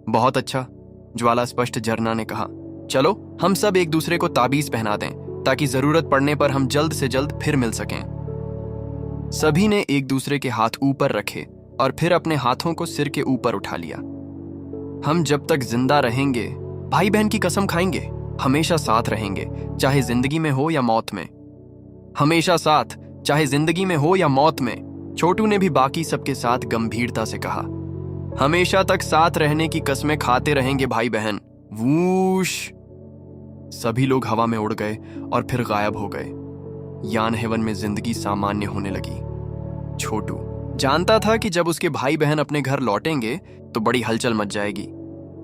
बहुत अच्छा, ज्वाला स्पष्ट झरना ने कहा। चलो हम सब एक दूसरे को ताबीज पहना दें ताकि जरूरत पड़ने पर हम जल्द से जल्द फिर मिल सकें। सभी ने एक दूसरे के हाथ ऊपर रखे और फिर अपने हाथों को सिर के ऊपर उठा लिया। हम जब तक जिंदा रहेंगे भाई बहन की कसम खाएंगे, हमेशा साथ रहेंगे, चाहे जिंदगी में हो या मौत में। हमेशा साथ, चाहे जिंदगी में हो या मौत में, छोटू ने भी बाकी सबके साथ गंभीरता से कहा। हमेशा तक साथ रहने की कस्में खाते रहेंगे भाई बहन। वूश! सभी लोग हवा में उड़ गए और फिर गायब हो गए। यान हेवन में जिंदगी सामान्य होने लगी। छोटू जानता था कि जब उसके भाई बहन अपने घर लौटेंगे तो बड़ी हलचल मच जाएगी।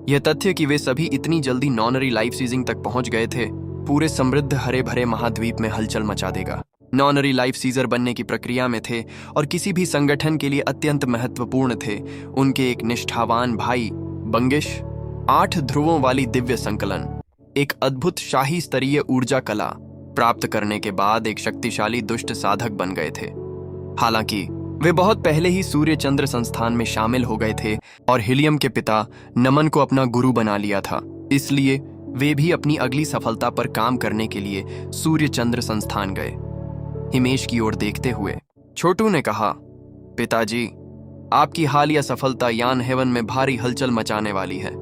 यह तथ्य कि वे सभी इतनी जल्दी नॉनरी लाइफ सीजिंग तक पहुंच गए थे पूरे समृद्ध हरे भरे महाद्वीप में हलचल मचा देगा। नॉनरी लाइफ सीजर बनने की प्रक्रिया में थे और किसी भी संगठन के लिए अत्यंत महत्वपूर्ण थे उनके एक निष्ठावान भाई बंगिश, 8 ध्रुवों वाली दिव्य संकलन, एक अद्भुत शाही स्तरीय ऊर्जा कला प्राप्त करने के बाद एक शक्तिशाली दुष्ट साधक बन गए थे। हालांकि वे बहुत पहले ही सूर्य चंद्र संस्थान में शामिल हो गए थे और हीलियम के पिता नमन को अपना गुरु बना लिया था, इसलिए वे भी अपनी अगली सफलता पर काम करने के लिए सूर्य चंद्र संस्थान गए। हिमेश की ओर देखते हुए छोटू ने कहा, पिताजी, आपकी हालिया सफलता यान हेवन में भारी हलचल मचाने वाली है।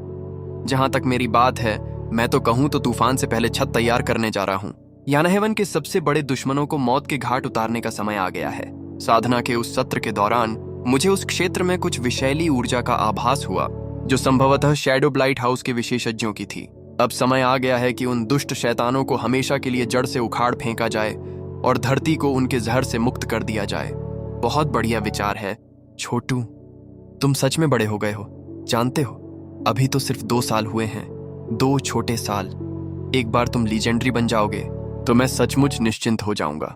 जहां तक मेरी बात है, मैं तो कहूं तो तूफान से पहले छत तैयार करने जा रहा हूं। यान हेवन के सबसे बड़े दुश्मनों को मौत के घाट उतारने का समय आ गया है। साधना के उस सत्र के दौरान मुझे उस क्षेत्र में कुछ विषैली ऊर्जा का आभास हुआ जो संभवतः शैडो ब्लाइट हाउस के विशेषज्ञों की थी। अब समय आ गया है कि उन दुष्ट शैतानों को हमेशा के लिए जड़ से उखाड़ फेंका जाए और धरती को उनके जहर से मुक्त कर दिया जाए। बहुत बढ़िया विचार है छोटू, तुम सच में बड़े हो गए हो। जानते हो, अभी तो सिर्फ 2 साल हुए हैं, 2 छोटे साल। एक बार तुम लीजेंडरी बन जाओगे तो मैं सचमुच निश्चिंत हो जाऊंगा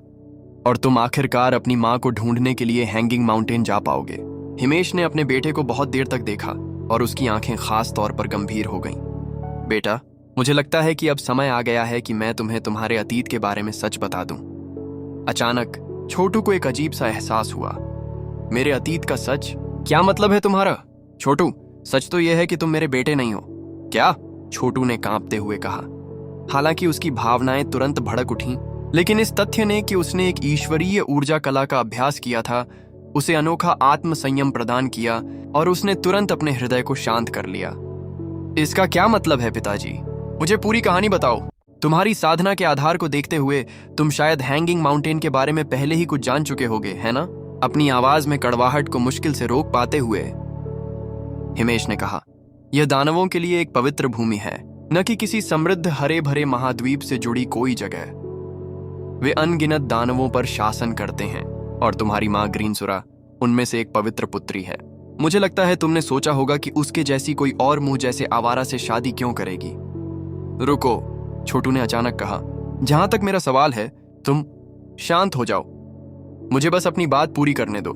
और तुम आखिरकार अपनी माँ को ढूंढने के लिए हैंगिंग माउंटेन जा पाओगे। हिमेश ने अपने बेटे को बहुत देर तक देखा और उसकी आंखें खास तौर पर गंभीर हो गईं। बेटा, मुझे लगता है कि अब समय आ गया है कि मैं तुम्हें तुम्हारे अतीत के बारे में सच बता दूं। अचानक छोटू को एक अजीब सा एहसास हुआ। मेरे अतीत का सच? क्या मतलब है तुम्हारा? छोटू, सच तो यह है कि तुम मेरे बेटे नहीं हो। क्या? छोटू ने कांपते हुए कहा। हालांकि उसकी भावनाएं तुरंत भड़क उठीं, लेकिन इस तथ्य ने कि उसने एक ईश्वरीय ऊर्जा कला का अभ्यास किया था उसे अनोखा आत्म संयम प्रदान किया और उसने तुरंत अपने हृदय को शांत कर लिया। इसका क्या मतलब है पिताजी? मुझे पूरी कहानी बताओ। तुम्हारी साधना के आधार को देखते हुए तुम शायद हैंगिंग माउंटेन के बारे में पहले ही कुछ जान चुके होगे, है ना? अपनी आवाज में कड़वाहट को मुश्किल से रोक पाते हुए हिमेश ने कहा, यह दानवों के लिए एक पवित्र भूमि है, न कि किसी समृद्ध हरे भरे महाद्वीप से जुड़ी कोई जगह। वे अनगिनत दानवों पर शासन करते हैं और तुम्हारी माँ ग्रीनसुरा उनमें से एक पवित्र पुत्री है। मुझे लगता है तुमने सोचा होगा कि उसके जैसी कोई और मुंह जैसे आवारा से शादी क्यों करेगी। रुको, छोटू ने अचानक कहा, जहां तक मेरा सवाल है, तुम शांत हो जाओ, मुझे बस अपनी बात पूरी करने दो।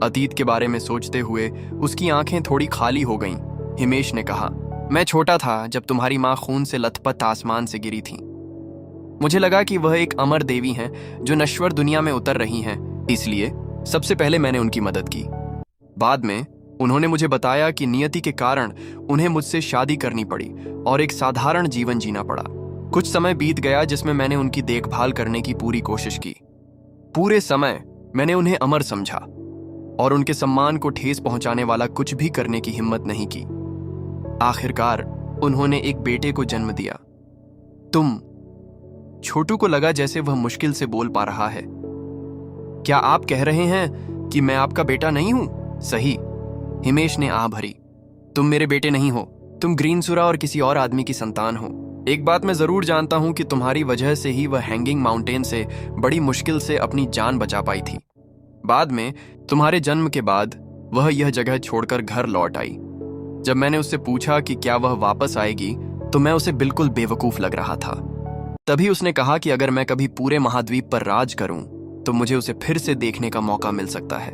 अतीत के बारे में सोचते हुए उसकी आंखें थोड़ी खाली हो गईं। हिमेश ने कहा, मैं छोटा था जब तुम्हारी माँ खून से लथपथ आसमान से गिरी थी। मुझे लगा कि वह एक अमर देवी हैं जो नश्वर दुनिया में उतर रही हैं, इसलिए सबसे पहले मैंने उनकी मदद की। बाद में उन्होंने मुझे बताया कि नियति के कारण उन्हें मुझसे शादी करनी पड़ी और एक साधारण जीवन जीना पड़ा। कुछ समय बीत गया जिसमें मैंने उनकी देखभाल करने की पूरी कोशिश की। पूरे समय मैंने उन्हें अमर समझा और उनके सम्मान को ठेस पहुंचाने वाला कुछ भी करने की हिम्मत नहीं की। आखिरकार उन्होंने एक बेटे को जन्म दिया। तुम। छोटू को लगा जैसे वह मुश्किल से बोल पा रहा है। क्या आप कह रहे हैं कि मैं आपका बेटा नहीं हूं? सही, हिमेश ने आह भरी। तुम मेरे बेटे नहीं हो, तुम ग्रीनसुरा और किसी और आदमी की संतान हो। एक बात मैं जरूर जानता हूं कि तुम्हारी वजह से ही वह हैंगिंग माउंटेन से बड़ी मुश्किल से अपनी जान बचा पाई थी। बाद में तुम्हारे जन्म के बाद वह यह जगह छोड़कर घर लौट आई। जब मैंने उससे पूछा कि क्या वह वापस आएगी तो मैं उसे बिल्कुल बेवकूफ लग रहा था। तभी उसने कहा कि अगर मैं कभी पूरे महाद्वीप पर राज करूं तो मुझे उसे फिर से देखने का मौका मिल सकता है।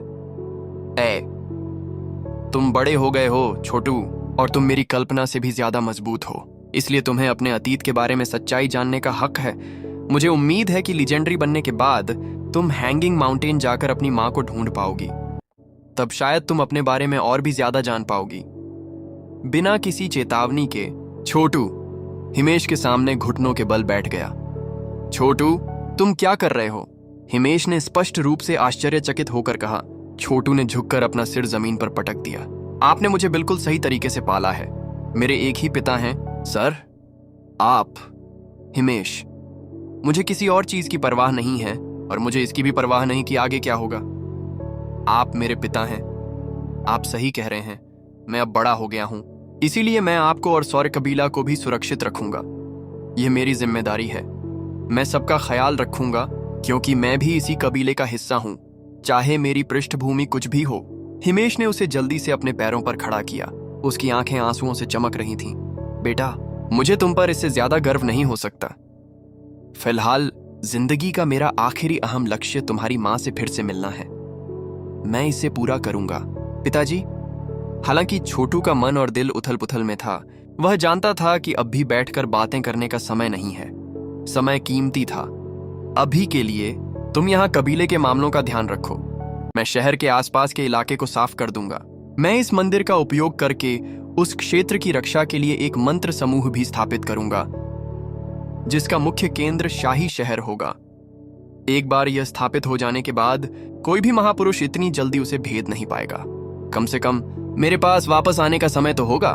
तुम बड़े हो गए हो छोटू, और तुम मेरी कल्पना से भी ज्यादा मजबूत हो, इसलिए तुम्हें अपने अतीत के बारे में सच्चाई जानने का हक है। मुझे उम्मीद है कि लीजेंडरी बनने के बाद तुम हैंगिंग माउंटेन जाकर अपनी माँ को ढूंढ पाओगी। तब शायद तुम अपने बारे में और भी ज्यादा जान पाओगी। बिना किसी चेतावनी के छोटू हिमेश के सामने घुटनों के बल बैठ गया। छोटू, तुम क्या कर रहे हो? हिमेश ने स्पष्ट रूप से आश्चर्यचकित होकर कहा। छोटू ने झुककर अपना सिर जमीन पर पटक दिया। आपने मुझे बिल्कुल सही तरीके से पाला है। मेरे एक ही पिता हैं, सर। आप। हिमेश, मुझे किसी और चीज की परवाह नहीं है और मुझे इसकी भी परवाह नहीं कि आगे क्या होगा। आप मेरे पिता हैं। आप सही कह रहे हैं। मैं अब बड़ा हो गया हूं, इसीलिए मैं आपको और सौर्य कबीला को भी सुरक्षित रखूंगा। यह मेरी जिम्मेदारी है। मैं सबका ख्याल रखूंगा क्योंकि मैं भी इसी कबीले का हिस्सा हूं, चाहे मेरी पृष्ठभूमि कुछ भी हो। हिमेश ने उसे जल्दी से अपने पैरों पर खड़ा किया। उसकी आंखें आंसुओं से चमक रही थीं। बेटा, मुझे तुम पर इससे ज्यादा गर्व नहीं हो सकता। फिलहाल जिंदगी का मेरा आखिरी अहम लक्ष्य तुम्हारी मां से फिर से मिलना है। मैं इसे पूरा करूंगा पिताजी। हालांकि छोटू का मन और दिल उथल पुथल में था। वह जानता था कि अब भी बैठकर बातें करने का समय नहीं है। समय कीमती था। अभी के लिए तुम यहाँ कबीले के मामलों का ध्यान रखो। मैं शहर के आसपास के इलाके को साफ कर दूंगा। मैं इस मंदिर का उपयोग करके उस क्षेत्र की रक्षा के लिए एक मंत्र समूह भी स्थापित करूंगा, जिसका मुख्य केंद्र शाही शहर होगा। एक बार यह स्थापित हो जाने के बाद कोई भी महापुरुष इतनी जल्दी उसे भेद नहीं पाएगा। कम से कम मेरे पास वापस आने का समय तो होगा।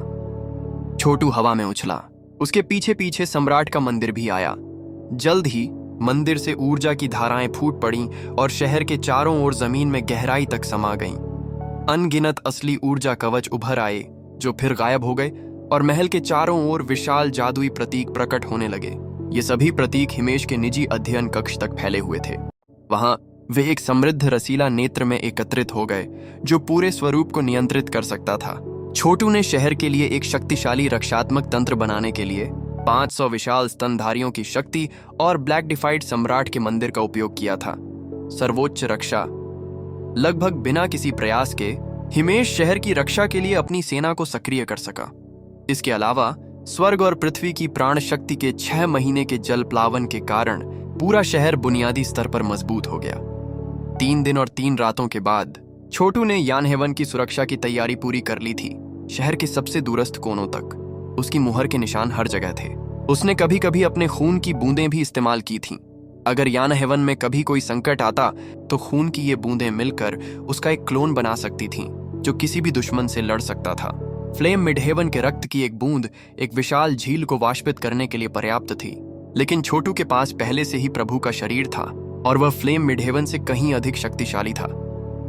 छोटू हवा में उछला। उसके पीछे पीछे सम्राट का मंदिर भी आया। जल्द ही मंदिर से ऊर्जा की धाराएं फूट पड़ीं और शहर के चारों ओर जमीन में गहराई तक समा गईं। अनगिनत असली ऊर्जा कवच उभर आए जो फिर गायब हो गए और महल के चारों ओर विशाल जादुई प्रतीक प्रकट होने लगे। ये सभी प्रतीक हिमेश के निजी अध्ययन कक्ष तक फैले हुए थे। वहां वे एक समृद्ध रसीला नेत्र में एकत्रित हो गए जो पूरे स्वरूप को नियंत्रित कर सकता था। छोटू ने शहर के लिए एक शक्तिशाली रक्षात्मक तंत्र बनाने के लिए 500 विशाल स्तनधारियों की शक्ति और ब्लैक डिफाइड सम्राट के मंदिर का उपयोग किया था। सर्वोच्च रक्षा। लगभग बिना किसी प्रयास के हिमेश शहर की रक्षा के लिए अपनी सेना को सक्रिय कर सका। इसके अलावा स्वर्ग और पृथ्वी की प्राण शक्ति के 6 महीने के जल प्लावन के कारण पूरा शहर बुनियादी स्तर पर मजबूत हो गया। 3 दिन और 3 रातों के बाद छोटू ने यानहेवन की सुरक्षा की तैयारी पूरी कर ली थी। शहर के सबसे दूरस्थ कोनों तक उसकी मुहर के निशान हर जगह थे। उसने कभी कभी अपने खून की बूंदें भी इस्तेमाल की थीं। अगर यान हेवन में कभी कोई संकट आता तो खून की ये बूंदें मिलकर उसका एक क्लोन बना सकती थीं, जो किसी भी दुश्मन से लड़ सकता था। फ्लेम मिडहेवन के रक्त की एक बूंद एक विशाल झील को वाष्पित करने के लिए पर्याप्त थी, लेकिन छोटू के पास पहले से ही प्रभु का शरीर था और वह फ्लेम मिडहेवन से कहीं अधिक शक्तिशाली था।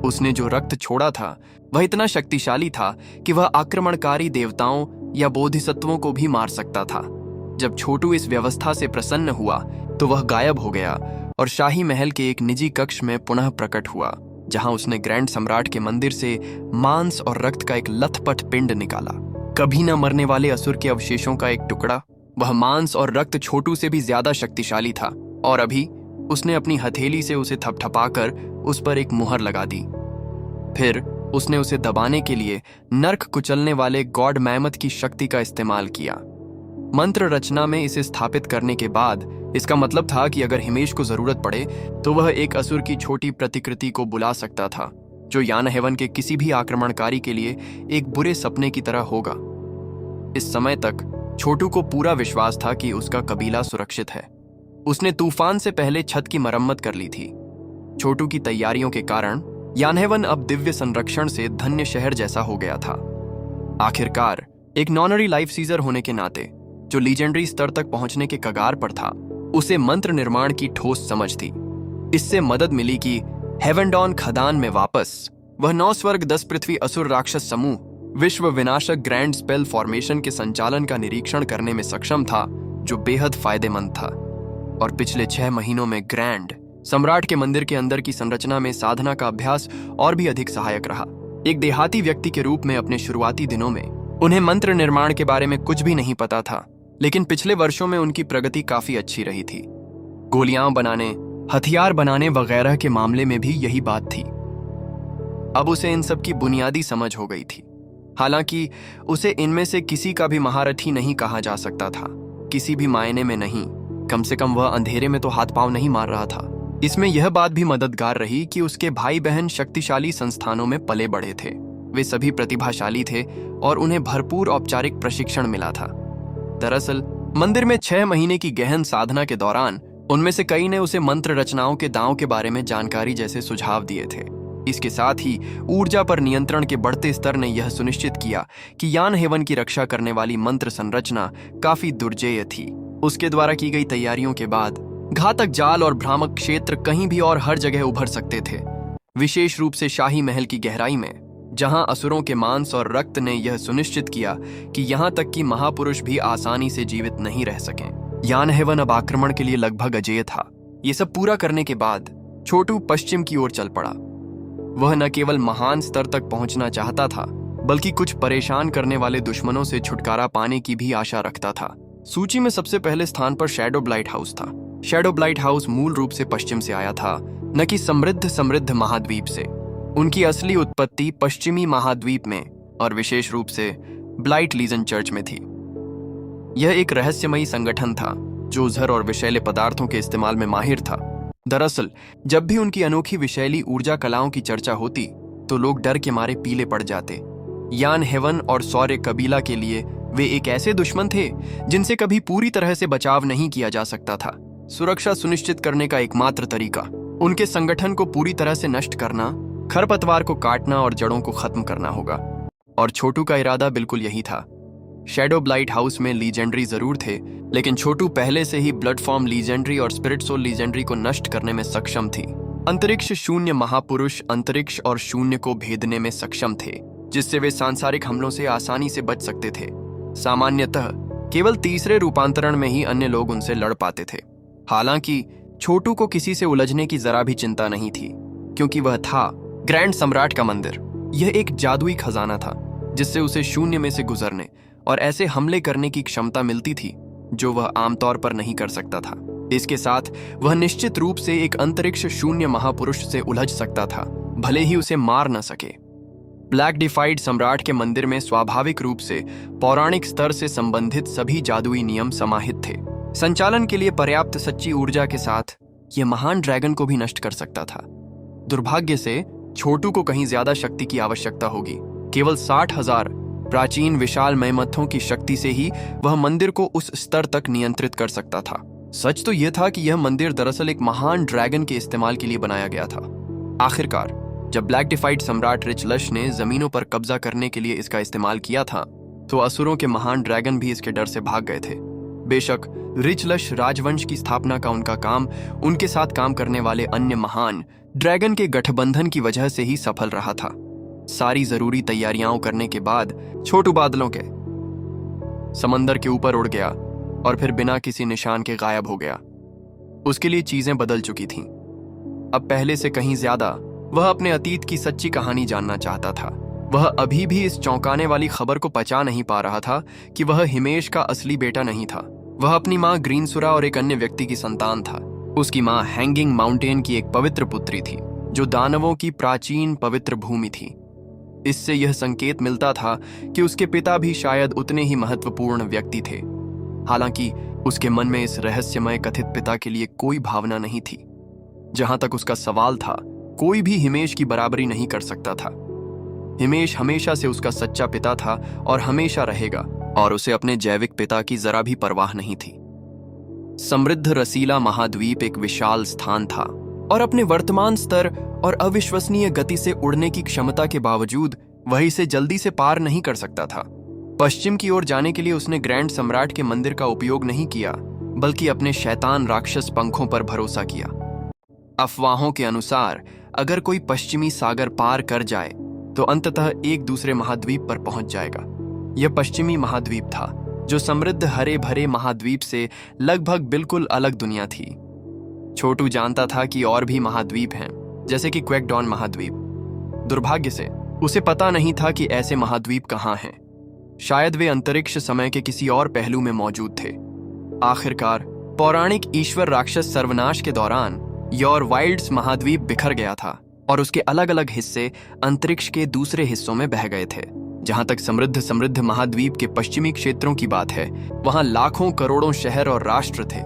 उसने जो रक्त छोड़ा था वह इतना शक्तिशाली था कि वह आक्रमणकारी देवताओं या बोधिसत्वों को भी मार सकता था। जब छोटू इस व्यवस्था से प्रसन्न हुआ तो वह गायब हो गया और शाही महल के एक निजी कक्ष में पुनः प्रकट हुआ, जहां उसने ग्रैंड सम्राट के मंदिर से मांस और रक्त का एक लथपथ पिंड निकाला, कभी न मरने वाले असुर के अवशेषों का एक टुकड़ा। वह मांस और रक्त छोटू से भी ज्यादा शक्तिशाली था और अभी उसने अपनी हथेली से उसे थपथपाकर उस पर एक मुहर लगा दी। फिर उसने उसे दबाने के लिए नर्क कुचलने वाले गॉड मैमथ की शक्ति का इस्तेमाल किया। मंत्र रचना में इसे स्थापित करने के बाद इसका मतलब था कि अगर हिमेश को जरूरत पड़े तो वह एक असुर की छोटी प्रतिकृति को बुला सकता था, जो यान हेवन के किसी भी आक्रमणकारी के लिए एक बुरे सपने की तरह होगा। इस समय तक छोटू को पूरा विश्वास था कि उसका कबीला सुरक्षित है। उसने तूफान से पहले छत की मरम्मत कर ली थी। छोटू की तैयारियों के कारण यान हेवन अब दिव्य संरक्षण से धन्य शहर जैसा हो गया था। आखिरकार एक नॉनरी लाइफ सीजर होने के नाते, जो लीजेंडरी स्तर तक पहुंचने के कगार पर था, उसे मंत्र निर्माण की ठोस समझ थी। इससे मदद मिली कि हेवनडॉन खदान में वापस वह 9 स्वर्ग 10 पृथ्वी असुर राक्षस समूह विश्व विनाशक ग्रैंड स्पेल फॉर्मेशन के संचालन का निरीक्षण करने में सक्षम था, जो बेहद फायदेमंद था। और पिछले 6 महीनों में ग्रैंड सम्राट के मंदिर के अंदर की संरचना में साधना का अभ्यास और भी अधिक सहायक रहा। एक देहाती व्यक्ति के रूप में अपने शुरुआती दिनों में उन्हें मंत्र निर्माण के बारे में कुछ भी नहीं पता था, लेकिन पिछले वर्षों में उनकी प्रगति काफी अच्छी रही थी। गोलियां बनाने, हथियार बनाने वगैरह के मामले में भी यही बात थी। अब उसे इन सब की बुनियादी समझ हो गई थी। हालांकि उसे इनमें से किसी का भी महारथी नहीं कहा जा सकता था, किसी भी मायने में नहीं। कम से कम वह अंधेरे में तो हाथ पांव नहीं मार रहा था। इसमें यह बात भी मददगार रही कि उसके भाई बहन शक्तिशाली संस्थानों में पले बढ़े थे। वे सभी प्रतिभाशाली थे और उन्हें भरपूर औपचारिक प्रशिक्षण मिला था। दरअसल मंदिर में 6 महीने की गहन साधना के दौरान उनमें से कई ने उसे मंत्र रचनाओं के दांव के बारे में जानकारी जैसे सुझाव दिए थे। इसके साथ ही ऊर्जा पर नियंत्रण के बढ़ते स्तर ने यह सुनिश्चित किया कि यान हेवन की रक्षा करने वाली मंत्र संरचना काफी दुर्जेय थी। उसके द्वारा की गई तैयारियों के बाद घातक जाल और भ्रामक क्षेत्र कहीं भी और हर जगह उभर सकते थे, विशेष रूप से शाही महल की गहराई में, जहां असुरों के मांस और रक्त ने यह सुनिश्चित किया कि यहां तक कि महापुरुष भी आसानी से जीवित नहीं रह सकें। यान हेवन अब आक्रमण के लिए लगभग अजेय था। ये सब पूरा करने के बाद छोटू पश्चिम की ओर चल पड़ा। वह न केवल महान स्तर तक पहुंचना चाहता था, बल्कि कुछ परेशान करने वाले दुश्मनों से छुटकारा पाने की भी आशा रखता था। सूची में सबसे पहले स्थान पर शैडो ब्लाइट हाउस था। शैडो ब्लाइट हाउस मूल रूप से पश्चिम से आया था, न कि समृद्ध महाद्वीप से। उनकी असली उत्पत्ति पश्चिमी महाद्वीप में और विशेष रूप से ब्लाइट लीजन चर्च में थी। यह एक रहस्यमयी संगठन था जो उजर और विषैले पदार्थों के इस्तेमाल में माहिर था। दरअसल जब भी उनकी अनोखी विषैली ऊर्जा कलाओं की चर्चा होती तो लोग डर के मारे पीले पड़ जाते। यान हेवन और सौर्य कबीला के लिए वे एक ऐसे दुश्मन थे जिनसे कभी पूरी तरह से बचाव नहीं किया जा सकता था। सुरक्षा सुनिश्चित करने का एकमात्र तरीका उनके संगठन को पूरी तरह से नष्ट करना, खरपतवार को काटना और जड़ों को खत्म करना होगा। और छोटू का इरादा बिल्कुल यही था। शैडो ब्लाइट हाउस में लीजेंडरी जरूर थे, लेकिन छोटू पहले से ही ब्लड फॉर्म लीजेंडरी और स्पिरिट सोल लीजेंडरी को नष्ट करने में सक्षम थी। अंतरिक्ष शून्य महापुरुष अंतरिक्ष और शून्य को भेदने में सक्षम थे, जिससे वे सांसारिक हमलों से आसानी से बच सकते थे। सामान्यतः केवल तीसरे रूपांतरण में ही अन्य लोग उनसे लड़ पाते थे। हालांकि छोटू को किसी से उलझने की जरा भी चिंता नहीं थी, क्योंकि वह था ग्रैंड सम्राट का मंदिर। यह एक जादुई खजाना था जिससे उसे शून्य में से गुजरने और ऐसे हमले करने की क्षमता मिलती थी जो वह आमतौर पर नहीं कर सकता था। इसके साथ वह निश्चित रूप से एक अंतरिक्ष शून्य महापुरुष से उलझ सकता था, भले ही उसे मार न सके। ब्लैक डिफाइड सम्राट के मंदिर में स्वाभाविक रूप से पौराणिक स्तर से संबंधित सभी जादुई नियम समाहित थे। संचालन के लिए पर्याप्त सच्ची ऊर्जा के साथ यह महान ड्रैगन को भी नष्ट कर सकता था। दुर्भाग्य से छोटू को कहीं ज्यादा शक्ति की आवश्यकता होगी। केवल 60,000 प्राचीन विशाल मैमथों की शक्ति से ही वह मंदिर को उस स्तर तक नियंत्रित कर सकता था। सच तो यह था कि यह मंदिर दरअसल एक महान ड्रैगन के इस्तेमाल के लिए बनाया गया था। आखिरकार जब ब्लैक डिफाइड सम्राट रिचलश ने जमीनों पर कब्जा करने के लिए इसका इस्तेमाल किया था, तो असुरों के महान ड्रैगन भी इसके डर से भाग गए थे। बेशक रिचलश राजवंश की स्थापना का उनका काम उनके साथ काम करने वाले अन्य महान ड्रैगन के गठबंधन की वजह से ही सफल रहा था। सारी जरूरी तैयारियां करने के बाद छोटू बादलों के समंदर के ऊपर उड़ गया और फिर बिना किसी निशान के गायब हो गया। उसके लिए चीजें बदल चुकी थीं। अब पहले से कहीं ज्यादा वह अपने अतीत की सच्ची कहानी जानना चाहता था। वह अभी भी इस चौंकाने वाली खबर को पचा नहीं पा रहा था कि वह हिमेश का असली बेटा नहीं था। वह अपनी माँ ग्रीनसुरा और एक अन्य व्यक्ति की संतान था। उसकी माँ हैंगिंग माउंटेन की एक पवित्र पुत्री थी, जो दानवों की प्राचीन पवित्र भूमि थी। इससे यह संकेत मिलता था कि उसके पिता भी शायद उतने ही महत्वपूर्ण व्यक्ति थे। हालांकि उसके मन में इस रहस्यमय कथित पिता के लिए कोई भावना नहीं थी। जहां तक उसका सवाल था, कोई भी हिमेश की बराबरी नहीं कर सकता था। हिमेश हमेशा से उसका सच्चा पिता था और हमेशा रहेगा, और उसे अपने जैविक पिता की जरा भी परवाह नहीं थी। समृद्ध रसीला महाद्वीप एक विशाल स्थान था और अपने वर्तमान स्तर और अविश्वसनीय गति से उड़ने की क्षमता के बावजूद वह इसे जल्दी से पार नहीं कर सकता था। पश्चिम की ओर जाने के लिए उसने ग्रैंड सम्राट के मंदिर का उपयोग नहीं किया, बल्कि अपने शैतान राक्षस पंखों पर भरोसा किया। अफवाहों के अनुसार अगर कोई पश्चिमी सागर पार कर जाए तो अंततः एक दूसरे महाद्वीप पर पहुंच जाएगा। यह पश्चिमी महाद्वीप था, जो समृद्ध हरे भरे महाद्वीप से लगभग बिल्कुल अलग दुनिया थी। छोटू जानता था कि और भी महाद्वीप हैं, जैसे कि क्वेकडॉन महाद्वीप। दुर्भाग्य से उसे पता नहीं था कि ऐसे महाद्वीप कहाँ हैं। शायद वे अंतरिक्ष समय के किसी और पहलू में मौजूद थे। आखिरकार पौराणिक ईश्वर राक्षस सर्वनाश के दौरान योर वाइल्ड्स महाद्वीप बिखर गया था और उसके अलग अलग हिस्से अंतरिक्ष के दूसरे हिस्सों में बह गए थे। जहां तक समृद्ध महाद्वीप के पश्चिमी क्षेत्रों की बात है, वहां लाखों करोड़ों शहर और राष्ट्र थे।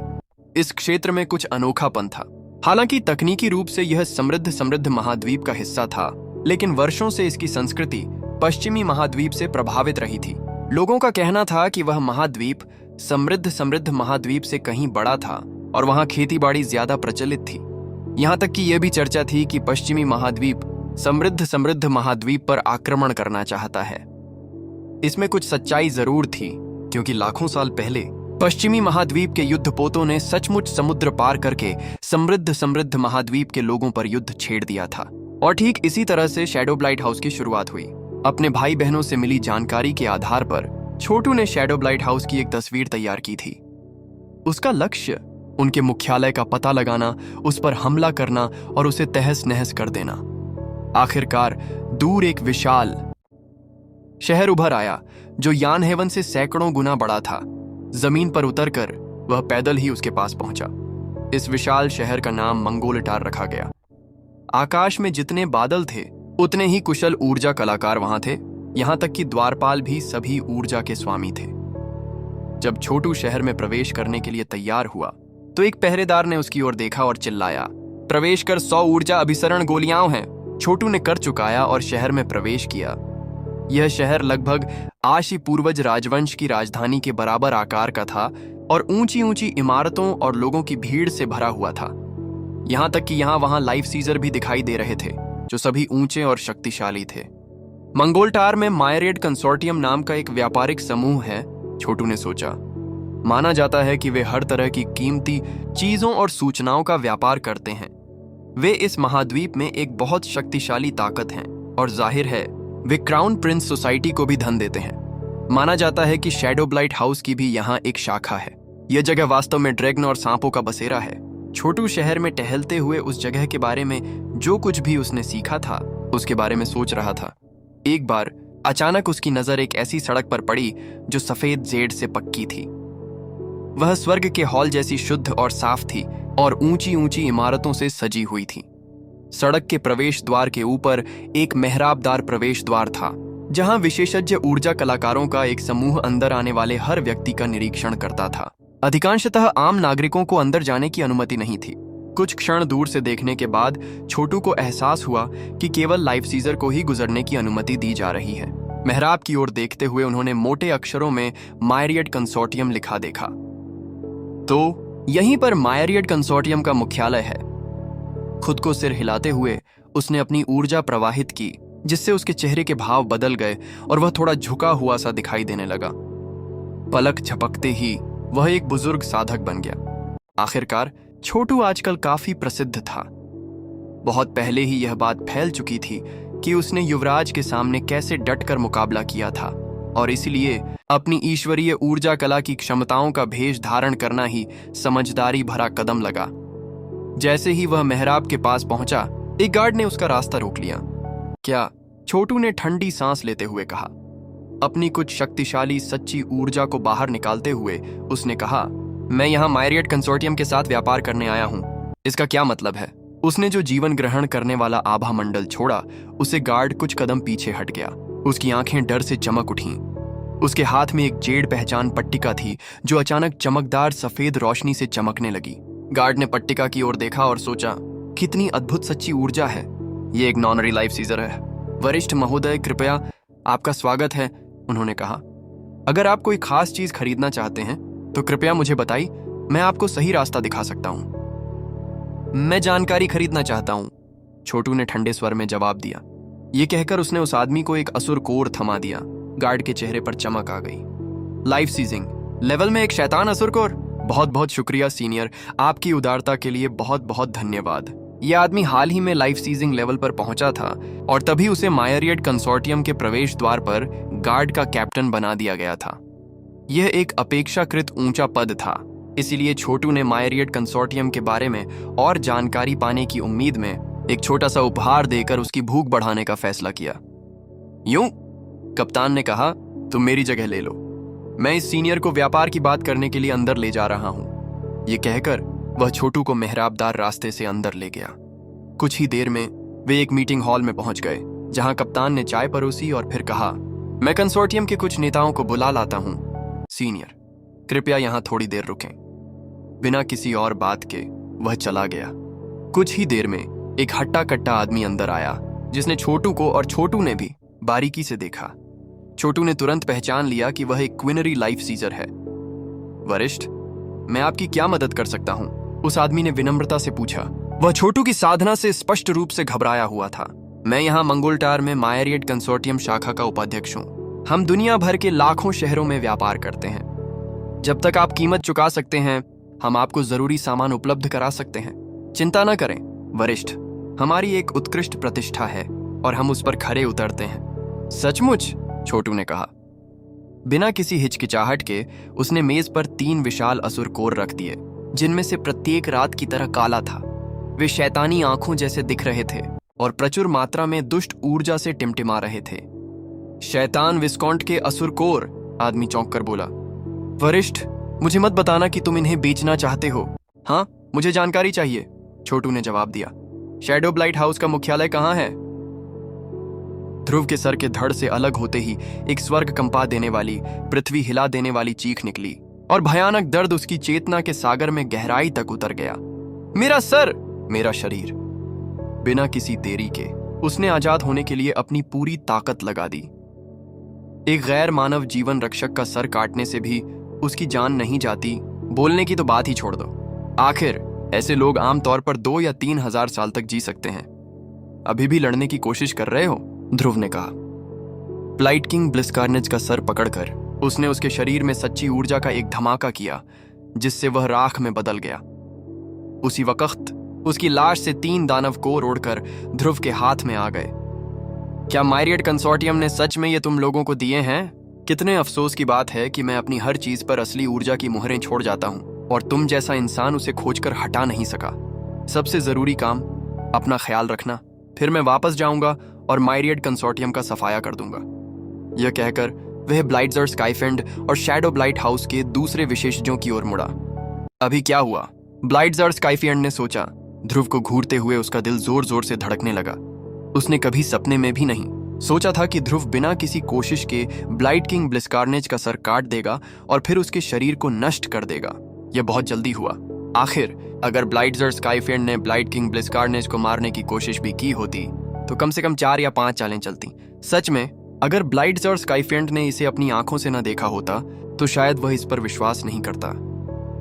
इस क्षेत्र में कुछ अनोखापन था। हालांकि तकनीकी रूप से यह समृद्ध महाद्वीप का हिस्सा था, लेकिन वर्षों से इसकी संस्कृति पश्चिमी महाद्वीप से प्रभावित रही थी। लोगों का कहना था कि वह महाद्वीप समृद्ध महाद्वीप से कहीं बड़ा था और वहां खेतीबाड़ी ज्यादा प्रचलित थी। यहां तक कि यह भी चर्चा थी कि पश्चिमी महाद्वीप समृद्ध महाद्वीप पर आक्रमण करना चाहता है। इसमें कुछ सच्चाई जरूर थी, क्योंकि लाखों साल पहले पश्चिमी महाद्वीप के युद्धपोतों ने सचमुच समुद्र पार करके समृद्ध महाद्वीप के लोगों पर युद्ध छेड़ दिया था। और ठीक इसी तरह से शैडो ब्लाइट हाउस की शुरुआत हुई। अपने भाई बहनों से मिली जानकारी के आधार पर छोटू ने शैडो ब्लाइट हाउस की एक तस्वीर तैयार की थी। उसका लक्ष्य उनके मुख्यालय का पता लगाना, उस पर हमला करना और उसे तहस नहस कर देना। आखिरकार दूर एक विशाल शहर उभर आया, जो यान हेवन से सैकड़ों गुना बड़ा था। जमीन पर उतरकर वह पैदल ही उसके पास पहुंचा। इस विशाल शहर का नाम मंगोलटार रखा गया। आकाश में जितने बादल थे, उतने ही कुशल ऊर्जा कलाकार वहां थे। यहां तक कि द्वारपाल भी सभी ऊर्जा के स्वामी थे। जब छोटू शहर में प्रवेश करने के लिए तैयार हुआ, तो एक पहरेदार ने उसकी ओर देखा और चिल्लाया, प्रवेश कर 100 ऊर्जा अभिसरण गोलियां हैं। छोटू ने कर चुकाया और शहर में प्रवेश किया। यह शहर लगभग आशी पूर्वज राजवंश की राजधानी के बराबर आकार का था और ऊंची ऊंची इमारतों और लोगों की भीड़ से भरा हुआ था। यहां तक कि यहां वहां लाइफ सीजर भी दिखाई दे रहे थे, जो सभी ऊंचे और शक्तिशाली थे। मंगोलटार में मायरेड कंसोर्टियम नाम का एक व्यापारिक समूह है, छोटू ने सोचा। माना जाता है कि वे हर तरह की कीमती चीजों और सूचनाओं का व्यापार करते हैं। वे इस महाद्वीप में एक बहुत शक्तिशाली ताकत हैं और जाहिर है वे क्राउन प्रिंस सोसाइटी को भी धन देते हैं। माना जाता है कि शैडो ब्लाइट हाउस की भी यहाँ एक शाखा है। यह जगह वास्तव में ड्रैगन और सांपों का बसेरा है। छोटू शहर में टहलते हुए उस जगह के बारे में जो कुछ भी उसने सीखा था, उसके बारे में सोच रहा था। एक बार अचानक उसकी नजर एक ऐसी सड़क पर पड़ी जो सफेद जेड से पक्की थी। वह स्वर्ग के हॉल जैसी शुद्ध और साफ थी और ऊंची ऊंची इमारतों से सजी हुई थी। सड़क के प्रवेश द्वार के ऊपर एक मेहराबदार प्रवेश द्वार था, जहां विशेषज्ञ ऊर्जा कलाकारों का एक समूह अंदर आने वाले हर व्यक्ति का निरीक्षण करता था। अधिकांशतः आम नागरिकों को अंदर जाने की अनुमति नहीं थी। कुछ क्षण दूर से देखने के बाद छोटू को एहसास हुआ कि केवल लाइफ सीजर को ही गुजरने की अनुमति दी जा रही है। मेहराब की ओर देखते हुए उन्होंने मोटे अक्षरों में मायरियड कंसोर्टियम लिखा देखा। तो यहीं पर मायरियट कंसोर्टियम का मुख्यालय है। खुद को सिर हिलाते हुए उसने अपनी ऊर्जा प्रवाहित की, जिससे उसके चेहरे के भाव बदल गए और वह थोड़ा झुका हुआ सा दिखाई देने लगा। पलक झपकते ही वह एक बुजुर्ग साधक बन गया। आखिरकार छोटू आजकल काफी प्रसिद्ध था। बहुत पहले ही यह बात फैल चुकी थी कि उसने युवराज के सामने कैसे डटकर मुकाबला किया था, और इसलिए अपनी ईश्वरीय ऊर्जा कला की क्षमताओं का भेष धारण करना ही समझदारी भरा कदम लगा। जैसे ही वह मेहराब के पास पहुंचा, एक गार्ड ने उसका रास्ता रोक लिया। क्या? छोटू ने ठंडी सांस लेते हुए कहा। अपनी कुछ शक्तिशाली सच्ची ऊर्जा को बाहर निकालते हुए उसने कहा, मैं यहाँ मायरियट कंसोर्टियम के साथ व्यापार करने आया हूँ। इसका क्या मतलब है? उसने जो जीवन ग्रहण करने वाला आभा मंडल छोड़ा, उसे गार्ड कुछ कदम पीछे हट गया। उसकी आंखें डर से चमक उठीं। उसके हाथ में एक जेड पहचान पट्टिका थी जो अचानक चमकदार सफेद रोशनी से चमकने लगी। गार्ड ने पट्टिका की ओर देखा और सोचा, कितनी अद्भुत सच्ची ऊर्जा है। ये एक नॉनरी लाइफ सीजर है। वरिष्ठ महोदय, कृपया आपका स्वागत है, उन्होंने कहा। अगर आप कोई खास चीज खरीदना चाहते हैं तो कृपया मुझे बताइए, मैं आपको सही रास्ता दिखा सकता हूँ। मैं जानकारी खरीदना चाहता हूँ, छोटू ने ठंडे स्वर में जवाब दिया। ये कहकर उसने उस आदमी को एक असुर कोर थमा दिया। गार्ड के चेहरे पर चमक आ गई। लाइफ सीजिंग लेवल में एक शैतान असुर कोर? बहुत बहुत शुक्रिया सीनियर, आपकी उदारता के लिए बहुत बहुत धन्यवाद। यह आदमी हाल ही में लाइफ सीजिंग लेवल पर पहुंचा था और तभी उसे मायरियट कंसोर्टियम के प्रवेश द्वार पर गार्ड का कैप्टन बना दिया गया था। यह एक अपेक्षाकृत ऊंचा पद था, इसीलिए छोटू ने मायरियट कंसोर्टियम के बारे में और जानकारी पाने की उम्मीद में एक छोटा सा उपहार देकर उसकी भूख बढ़ाने का फैसला किया। यूं? कप्तान ने कहा, तुम मेरी जगह ले लो, मैं इस सीनियर को व्यापार की बात करने के लिए अंदर ले जा रहा हूं। यह कहकर वह छोटू को मेहराबदार रास्ते से अंदर ले गया। कुछ ही देर में वे एक मीटिंग हॉल में पहुंच गए, जहां कप्तान ने चाय परोसी और फिर कहा, मैं कंसोर्टियम के कुछ नेताओं को बुला लाता हूं। सीनियर, कृपया यहां थोड़ी देर रुकें। बिना किसी और बात के वह चला गया। कुछ ही देर में एक हट्टा कट्टा आदमी अंदर आया, जिसने छोटू को और छोटू ने भी बारीकी से देखा। छोटू ने तुरंत पहचान लिया कि वह एक क्विनरी लाइफ सीजर है। वरिष्ठ, मैं आपकी क्या मदद कर सकता हूं? उस आदमी ने विनम्रता से पूछा। वह छोटू की साधना से स्पष्ट रूप से घबराया हुआ था। मैं यहाँ मंगोलटार में मायरियट कंसोर्टियम शाखा का उपाध्यक्ष हूँ। हम दुनिया भर के लाखों शहरों में व्यापार करते हैं। जब तक आप कीमत चुका सकते हैं, हम आपको जरूरी सामान उपलब्ध करा सकते हैं। चिंता न करें वरिष्ठ, हमारी एक उत्कृष्ट प्रतिष्ठा है और हम उस पर खरे उतरते हैं। सचमुच? छोटू ने कहा। बिना किसी हिचकिचाहट के उसने मेज पर 3 विशाल असुर कोर रख दिए, जिनमें से प्रत्येक रात की तरह काला था। वे शैतानी आंखों जैसे दिख रहे थे और प्रचुर मात्रा में दुष्ट ऊर्जा से टिमटिमा रहे थे। शैतान विस्कॉन्ट के असुर कोर, आदमी चौंक कर बोला। वरिष्ठ, मुझे मत बताना कि तुम इन्हें बेचना चाहते हो। हाँ, मुझे जानकारी चाहिए, छोटू ने जवाब दिया। शैडो ब्लाइट हाउस का मुख्यालय कहाँ है? ध्रुव के सर के धड़ से अलग होते ही एक स्वर्ग कंपा देने वाली, पृथ्वी हिला देने वाली चीख निकली और भयानक दर्द उसकी चेतना के सागर में गहराई तक उतर गया। मेरा सर, मेरा शरीर। बिना किसी देरी के उसने आजाद होने के लिए अपनी पूरी ताकत लगा दी। एक गैर मानव जीवन रक्षक का सर काटने से भी उसकी जान नहीं जाती, बोलने की तो बात ही छोड़ दो। आखिर ऐसे लोग आमतौर पर 2 या 3 हजार साल तक जी सकते हैं। अभी भी लड़ने की कोशिश कर रहे हो? ध्रुव ने कहा। ब्लाइट किंग ब्लिस्कार्नेज का सर पकड़कर उसने उसके शरीर में सच्ची ऊर्जा का एक धमाका किया, जिससे वह राख में बदल गया। उसी वक्त उसकी लाश से 3 दानव कोर उड़कर ध्रुव के हाथ में आ गए। क्या मायरियट कंसोर्टियम ने सच में ये तुम लोगों को दिए हैं? कितने अफसोस की बात है कि मैं अपनी हर चीज पर असली ऊर्जा की मुहरें छोड़ जाता हूं और तुम जैसा इंसान उसे खोजकर हटा नहीं सका। सबसे जरूरी काम, अपना ख्याल रखना। फिर मैं वापस जाऊंगा और मायरियट कंसोर्टियम का सफाया कर दूंगा। यह कहकर वह ब्लाइट्जर स्काईफेंड और शैडो ब्लाइट हाउस के दूसरे विशेषज्ञों की ओर मुड़ा। अभी क्या हुआ? ब्लाइट्जर स्काईफेंड ने सोचा। ध्रुव को घूरते हुए उसका दिल जोर जोर से धड़कने लगा। उसने कभी सपने में भी नहीं सोचा था कि ध्रुव बिना किसी कोशिश के ब्लाइट किंग ब्लिस्कार्नेज का सर काट देगा और फिर उसके शरीर को नष्ट कर देगा। यह बहुत जल्दी हुआ। आखिर अगर ब्लाइट्जर स्काईफेंड ने ब्लाइट किंग ब्लिस्कार्नेज को मारने की कोशिश भी की होती तो कम से कम 4 या 5 चालें चलती। सच में, अगर ब्लाइट्जर स्काईफेंड ने इसे अपनी आंखों से न देखा होता तो शायद वह इस पर विश्वास नहीं करता।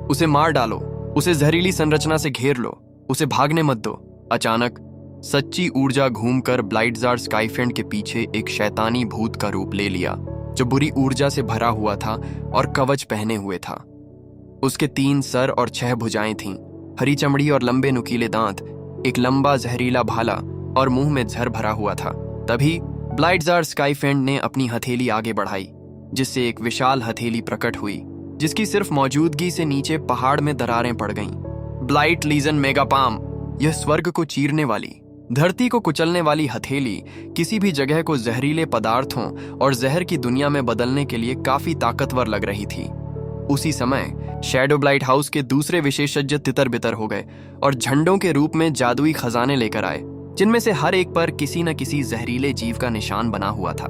उसे मार डालो, उसे जहरीली संरचना से घेर लो, उसे भागने मत दो। अचानक सच्ची ऊर्जा घूमकर ब्लाइटजार स्काईफेंड के पीछे एक शैतानी भूत का रूप ले लिया, जो बुरी ऊर्जा से भरा हुआ था और कवच पहने हुए था। उसके 3 सर और 6 भुजाएं थीं, हरी चमड़ी और लंबे नुकीले दांत, एक लंबा जहरीला भाला और मुंह में झर भरा हुआ था। तभी ब्लाइटजार स्काईफेंड ने अपनी हथेली आगे बढ़ाई, जिससे एक विशाल हथेली प्रकट हुई, जिसकी सिर्फ मौजूदगी से नीचे पहाड़ में दरारें पड़ गईं। ब्लाइट लीजन मेगापाम, यह स्वर्ग को चीरने वाली, धरती को कुचलने वाली हथेली किसी भी जगह को जहरीले पदार्थों और जहर की दुनिया में बदलने के लिए काफी ताकतवर लग रही थी। उसी समय शैडो ब्लाइट हाउस के दूसरे विशेषज्ञ तितर बितर हो गए और झंडों के रूप में जादुई खजाने लेकर आए, जिनमें से हर एक पर किसी न किसी जहरीले जीव का निशान बना हुआ था।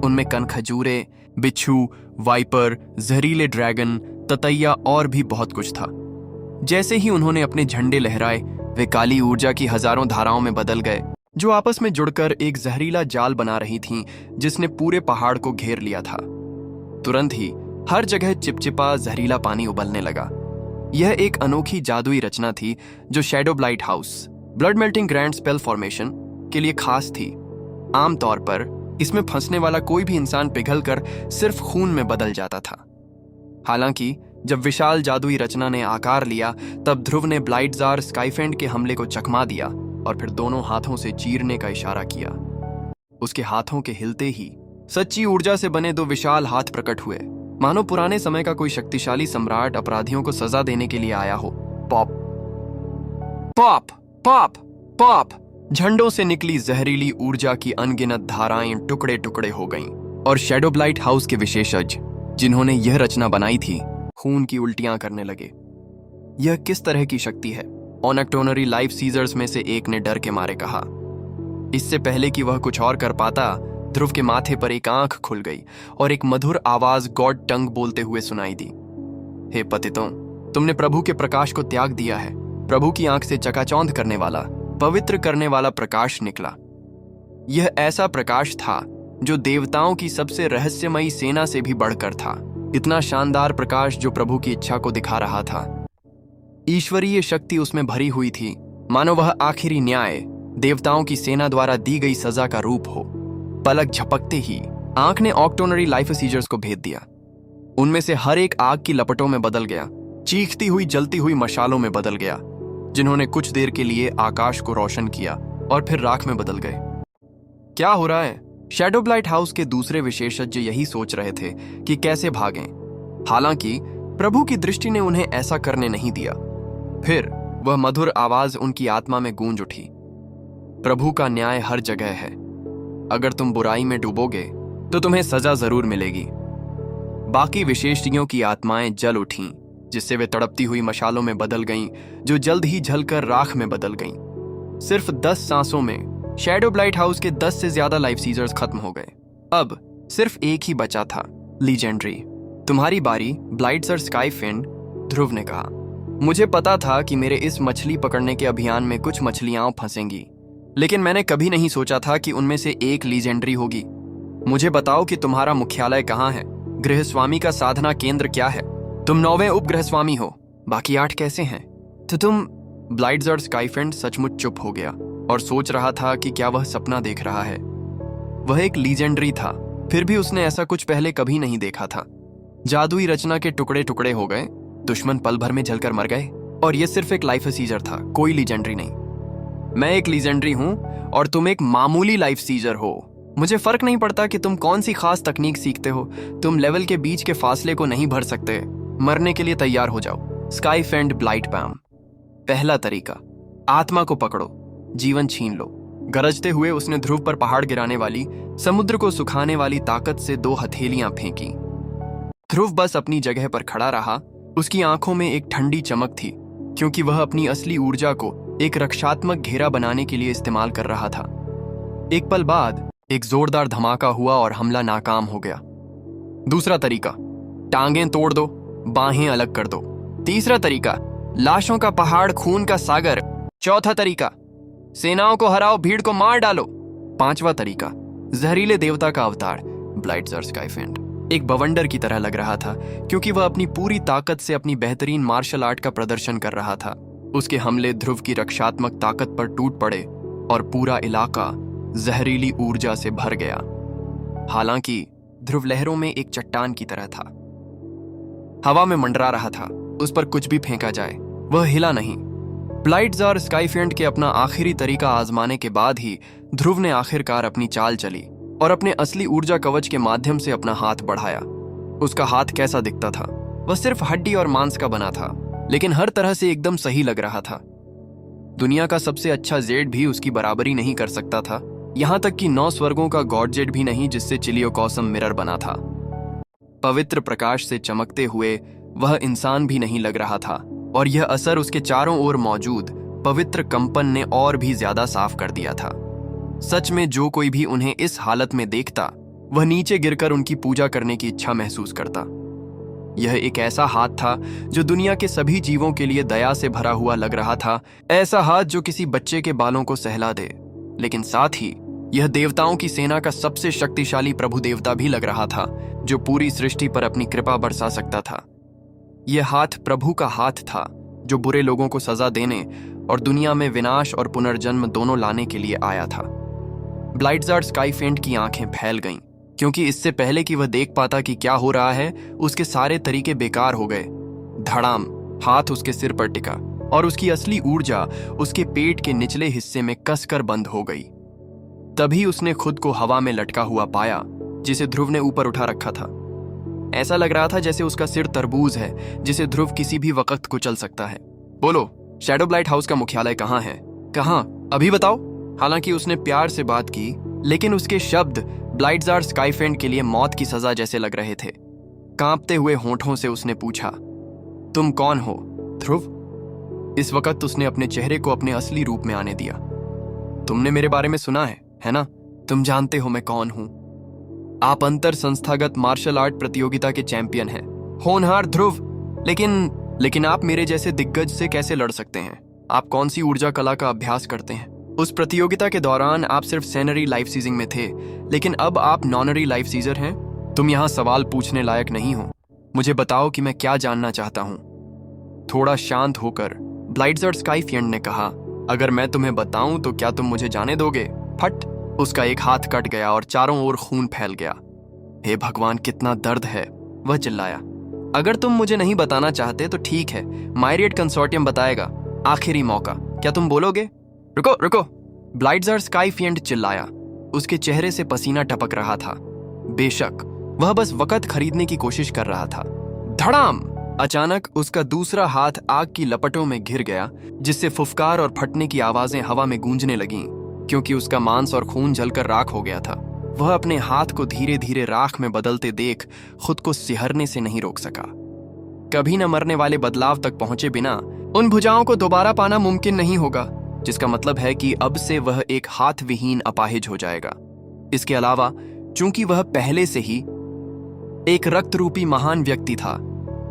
उनमें कनखजूरे, बिच्छू, वाइपर, जहरीले ड्रैगन, ततैया और भी बहुत कुछ था। जैसे ही उन्होंने अपने झंडे लहराए, वे काली ऊर्जा की हजारों धाराओं में बदल गए, जो आपस में जुड़कर एक जहरीला जाल बना रही थीं, जिसने पूरे पहाड़ को घेर लिया था। तुरंत ही हर जगह चिपचिपा जहरीला पानी उबलने लगा। यह एक अनोखी जादुई रचना थी जो shadow blight house blood melting grand spell formation के लिए खास थी। आमतौर पर इसमें फंसने वाला कोई भी इंसान पिघलकर सिर्फ खून में बदल जाता था। हालांकि जब विशाल जादुई रचना ने आकार लिया, तब ध्रुव ने ब्लाइटजार स्काईफेंड के हमले को चकमा दिया और फिर दोनों हाथों से चीरने का इशारा किया। उसके हाथों के हिलते ही सच्ची ऊर्जा से बने 2 विशाल हाथ प्रकट हुए, मानो पुराने समय का कोई शक्तिशाली सम्राट अपराधियों को सजा देने के लिए आया हो। पॉप पॉप पॉप पॉप, झंडों से निकली जहरीली ऊर्जा की अनगिनत धाराएं टुकड़े टुकड़े हो गईं और शैडो ब्लाइट हाउस के विशेषज्ञ, जिन्होंने यह रचना बनाई थी, खून की उल्टियां करने लगे। यह किस तरह की शक्ति है? ऑनक्टोनरी लाइफ सीजर्स में से एक ने डर के मारे कहा। इससे पहले कि वह कुछ और कर पाता, ध्रुव के माथे पर एक आंख खुल गई और एक मधुर आवाज गॉड टंग बोलते हुए सुनाई दी। हे पतितों, तुमने प्रभु के प्रकाश को त्याग दिया है। प्रभु की आंख से चकाचौंध करने वाला, पवित्र करने वाला प्रकाश निकला। यह ऐसा प्रकाश था जो देवताओं की सबसे रहस्यमयी सेना से भी बढ़कर था। इतना शानदार प्रकाश जो प्रभु की इच्छा को दिखा रहा था। ईश्वरीय शक्ति उसमें भरी हुई थी, मानो वह आखिरी न्याय, देवताओं की सेना द्वारा दी गई सजा का रूप हो। पलक झपकते ही आंख ने ऑक्टोनरी लाइफ सीजर्स को भेद दिया। उनमें से हर एक आग की लपटों में बदल गया, चीखती हुई जलती हुई मशालों में बदल गया, जिन्होंने कुछ देर के लिए आकाश को रोशन किया और फिर राख में बदल गए। क्या हो रहा है? शैडो ब्लाइट हाउस के दूसरे विशेषज्ञ यही सोच रहे थे कि कैसे भागें। हालांकि प्रभु की दृष्टि ने उन्हें ऐसा करने नहीं दिया। फिर वह मधुर आवाज उनकी आत्मा में गूंज उठी। प्रभु का न्याय हर जगह है। अगर तुम बुराई में डूबोगे तो तुम्हें सजा जरूर मिलेगी। बाकी विशेषज्ञों की आत्माएं जल उठीं, जिससे वे तड़पती हुई मशालों में बदल गईं, जो जल्द ही जलकर राख में बदल गईं। सिर्फ 10 सांसों में शैडो ब्लाइट हाउस के 10 से ज्यादा लाइफ सीजर्स खत्म हो गए। अब सिर्फ एक ही बचा था, लीजेंडरी। तुम्हारी बारी, ब्लाइटजार स्काईफेंड, ध्रुव ने कहा। मुझे पता था कि मेरे इस मछली पकड़ने के अभियान में कुछ मछलियां फंसेंगी, लेकिन मैंने कभी नहीं सोचा था कि उनमें से एक लीजेंडरी होगी। मुझे बताओ कि तुम्हारा मुख्यालय कहाँ है? गृहस्वामी का साधना केंद्र क्या है? तुम 9वें उपगृहस्वामी हो, बाकी 8 कैसे हैं? तो तुम... ब्लाइटजार स्काईफेंड सचमुच चुप हो गया और सोच रहा था कि क्या वह सपना देख रहा है। वह एक लीजेंडरी था, फिर भी उसने ऐसा कुछ पहले कभी नहीं देखा था। जादुई रचना के टुकड़े टुकड़े हो गए, दुश्मन पल भर में जलकर मर गए, और यह सिर्फ एक लाइफ सीजर था, कोई लीजेंडरी नहीं। मैं एक लीजेंडरी हूं और तुम एक मामूली लाइफ सीजर हो। मुझे फर्क नहीं पड़ता कि तुम कौन सी खास तकनीक सीखते हो, तुम लेवल के बीच के फासले को नहीं भर सकते। मरने के लिए तैयार हो जाओ। स्काईफेंड ब्लाइटपाम। पहला तरीका, आत्मा को पकड़ो, जीवन छीन लो। गरजते हुए उसने ध्रुव पर पहाड़ गिराने वाली, समुद्र को सुखाने वाली ताकत से 2 हथेलियां फेंकी। ध्रुव बस अपनी जगह पर खड़ा रहा। उसकी आंखों में एक ठंडी चमक थी, क्योंकि वह अपनी असली ऊर्जा को एक रक्षात्मक घेरा बनाने के लिए इस्तेमाल कर रहा था। एक पल बाद एक जोरदार धमाका हुआ और हमला नाकाम हो गया। दूसरा तरीका, टांगें तोड़ दो, बाहें अलग कर दो। तीसरा तरीका, लाशों का पहाड़, खून का सागर। चौथा तरीका, सेनाओं को हराओ, भीड़ को मार डालो। 5वां तरीका, जहरीले देवता का अवतार, ब्लाइटजार स्काईफेंड। एक बवंडर की तरह लग रहा था, क्योंकि वह अपनी पूरी ताकत से अपनी बेहतरीन मार्शल आर्ट का प्रदर्शन कर रहा था। उसके हमले ध्रुव की रक्षात्मक ताकत पर टूट पड़े और पूरा इलाका जहरीली ऊर्जा से भर गया। हालांकि ध्रुव लहरों में एक चट्टान की तरह था, हवा में मंडरा रहा था। उस पर कुछ भी फेंका जाए वह हिला नहीं। ब्लाइट्ज़ार स्काईफिएंट के अपना आखिरी तरीका आजमाने के बाद ही ध्रुव ने आखिरकार अपनी चाल चली और अपने असली ऊर्जा कवच के माध्यम से अपना हाथ बढ़ाया। उसका हाथ कैसा दिखता था? वह सिर्फ हड्डी और मांस का बना था, लेकिन हर तरह से एकदम सही लग रहा था। दुनिया का सबसे अच्छा जेड भी उसकी बराबरी नहीं कर सकता था, यहां तक कि 9 स्वर्गों का गॉड जेड भी नहीं, जिससे चिलियोकॉसम मिरर बना था। पवित्र प्रकाश से चमकते हुए वह इंसान भी नहीं लग रहा था, और यह असर उसके चारों ओर मौजूद पवित्र कंपन ने और भी ज्यादा साफ कर दिया था। सच में जो कोई भी उन्हें इस हालत में देखता, वह नीचे गिरकर उनकी पूजा करने की इच्छा महसूस करता। यह एक ऐसा हाथ था जो दुनिया के सभी जीवों के लिए दया से भरा हुआ लग रहा था, ऐसा हाथ जो किसी बच्चे के बालों को सहला दे। लेकिन साथ ही यह देवताओं की सेना का सबसे शक्तिशाली प्रभु देवता भी लग रहा था, जो पूरी सृष्टि पर अपनी कृपा बरसा सकता था। यह हाथ प्रभु का हाथ था, जो बुरे लोगों को सजा देने और दुनिया में विनाश और पुनर्जन्म दोनों लाने के लिए आया था। ब्लाइट्ज़ार स्काईफिएंट की आंखें फैल गईं, क्योंकि इससे पहले कि वह देख पाता कि क्या हो रहा है, उसके सारे तरीके बेकार हो गए। धड़ाम, हाथ उसके सिर पर टिका और उसकी असली ऊर्जा उसके पेट के निचले हिस्से में कसकर बंद हो गई। तभी उसने खुद को हवा में लटका हुआ पाया, जिसे ध्रुव ने ऊपर उठा रखा था। ऐसा लग रहा था जैसे उसका सिर तरबूज है, जिसे ध्रुव किसी भी वक्त कुचल सकता है। बोलो, शैडो ब्लाइट हाउस का मुख्यालय कहाँ है? कहाँ? अभी बताओ। हालांकि उसने प्यार से बात की, लेकिन उसके शब्द ब्लाइट्ज़ार स्काईफिएंट के लिए मौत की सजा जैसे लग रहे थे। कांपते हुए होंठों से उसने पूछा, तुम कौन हो, ध्रुव? इस वक्त उसने अपने चेहरे को अपने असली रूप में आने दिया। तुमने मेरे बारे में सुना है ना? तुम जानते हो मैं कौन हूं। आप अंतर संस्थागत मार्शल आर्ट प्रतियोगिता के चैंपियन हैं, होनहार ध्रुव। लेकिन आप मेरे जैसे दिग्गज से कैसे लड़ सकते हैं? आप कौन सी ऊर्जा कला का अभ्यास करते हैं? उस प्रतियोगिता के दौरान आप सिर्फ सेनरी लाइफ सीजिंग में थे, लेकिन अब आप नॉनरी लाइफ सीजर हैं। तुम यहाँ सवाल पूछने लायक नहीं हो। मुझे बताओ कि मैं क्या जानना चाहता हूँ। थोड़ा शांत होकर ब्लाइट्ज़ार स्काईफिएंट ने कहा, अगर मैं तुम्हें बताऊं तो क्या तुम मुझे जाने दोगे? फट! उसका एक हाथ कट गया और चारों ओर खून फैल गया। हे भगवान, कितना दर्द है, वह चिल्लाया। अगर तुम मुझे नहीं बताना चाहते तो ठीक है, मायरिएट कंसोर्टियम बताएगा। आखिरी मौका, क्या तुम बोलोगे? रुको रुको, ब्लाइट्ज़ार स्काईफिएंट चिल्लाया। उसके चेहरे से पसीना टपक रहा था। बेशक वह बस वक्त खरीदने की कोशिश कर रहा था। धड़ाम! अचानक उसका दूसरा हाथ आग की लपटों में घिर गया, जिससे फुफकार और फटने की आवाजें हवा में गूंजने लगीं, क्योंकि उसका मांस और खून जलकर राख हो गया था। वह अपने हाथ को धीरे धीरे राख में बदलते देख खुद को सिहरने से नहीं रोक सका। कभी न मरने वाले बदलाव तक पहुंचे बिना उन भुजाओं को दोबारा पाना मुमकिन नहीं होगा, जिसका मतलब है कि अब से वह एक हाथ विहीन अपाहिज हो जाएगा। इसके अलावा चूंकि वह पहले से ही एक रक्त रूपी महान व्यक्ति था,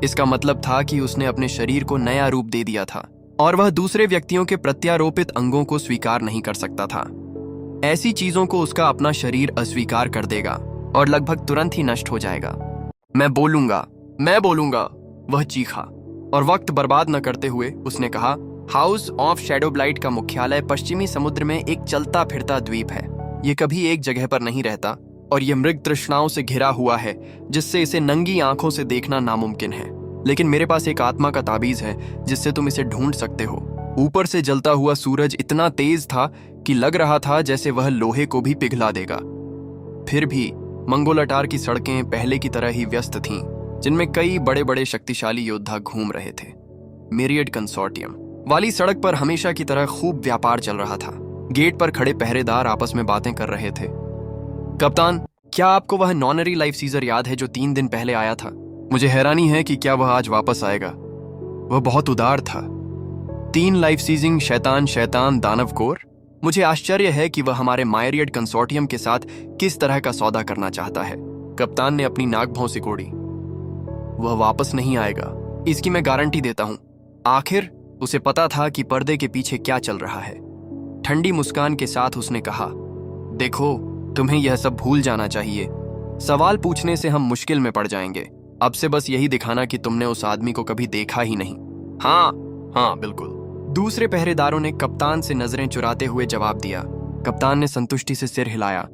इसका मतलब था कि उसने अपने शरीर को नया रूप दे दिया था और वह दूसरे व्यक्तियों के प्रत्यारोपित अंगों को स्वीकार नहीं कर सकता था। ऐसी चीजों को उसका अपना शरीर अस्वीकार कर देगा और लगभग तुरंत ही नष्ट हो जाएगा। मैं बोलूंगा, वह चीखा, और वक्त बर्बाद न करते हुए उसने कहा, हाउस ऑफ शैडो ब्लाइट का मुख्यालय पश्चिमी समुद्र में एक चलता फिरता द्वीप है। यह कभी एक जगह पर नहीं रहता और यह मृग तृष्णाओं से घिरा हुआ है, जिससे इसे नंगी आंखों से देखना नामुमकिन है। लेकिन मेरे पास एक आत्मा का ताबीज है जिससे तुम इसे ढूंढ सकते हो। ऊपर से जलता हुआ सूरज इतना तेज था कि लग रहा था जैसे वह लोहे को भी पिघला देगा। फिर भी मंगोलटार की सड़कें पहले की तरह ही व्यस्त थीं, जिनमें कई बड़े बड़े शक्तिशाली योद्धा घूम रहे थे। मेरिएट कंसोर्टियम वाली सड़क पर हमेशा की तरह खूब व्यापार चल रहा था। गेट पर खड़े पहरेदार आपस में बातें कर रहे थे। कप्तान, क्या आपको वह नॉनरी लाइफ सीजर याद है जो 3 दिन पहले आया था? मुझे हैरानी है कि क्या वह आज वापस आएगा। वह बहुत उदार था। 3 लाइफ सीजिंग शैतान दानव कोर। मुझे आश्चर्य है कि वह हमारे मायरिएट कंसोर्टियम के साथ किस तरह का सौदा करना चाहता है। कप्तान ने अपनी नाक भौं सिकोड़ी। वह वापस नहीं आएगा, इसकी मैं गारंटी देता हूं। आखिर उसे पता था कि पर्दे के पीछे क्या चल रहा है। ठंडी मुस्कान के साथ उसने कहा, देखो, तुम्हें यह सब भूल जाना चाहिए। सवाल पूछने से हम मुश्किल में पड़ जाएंगे। अब से बस यही दिखाना कि तुमने उस आदमी को कभी देखा ही नहीं। हाँ हाँ बिल्कुल। दूसरे पहरेदारों ने कप्तान से नजरें चुराते हुए जवाब दिया। कप्तान ने संतुष्टि से सिर हिलाया।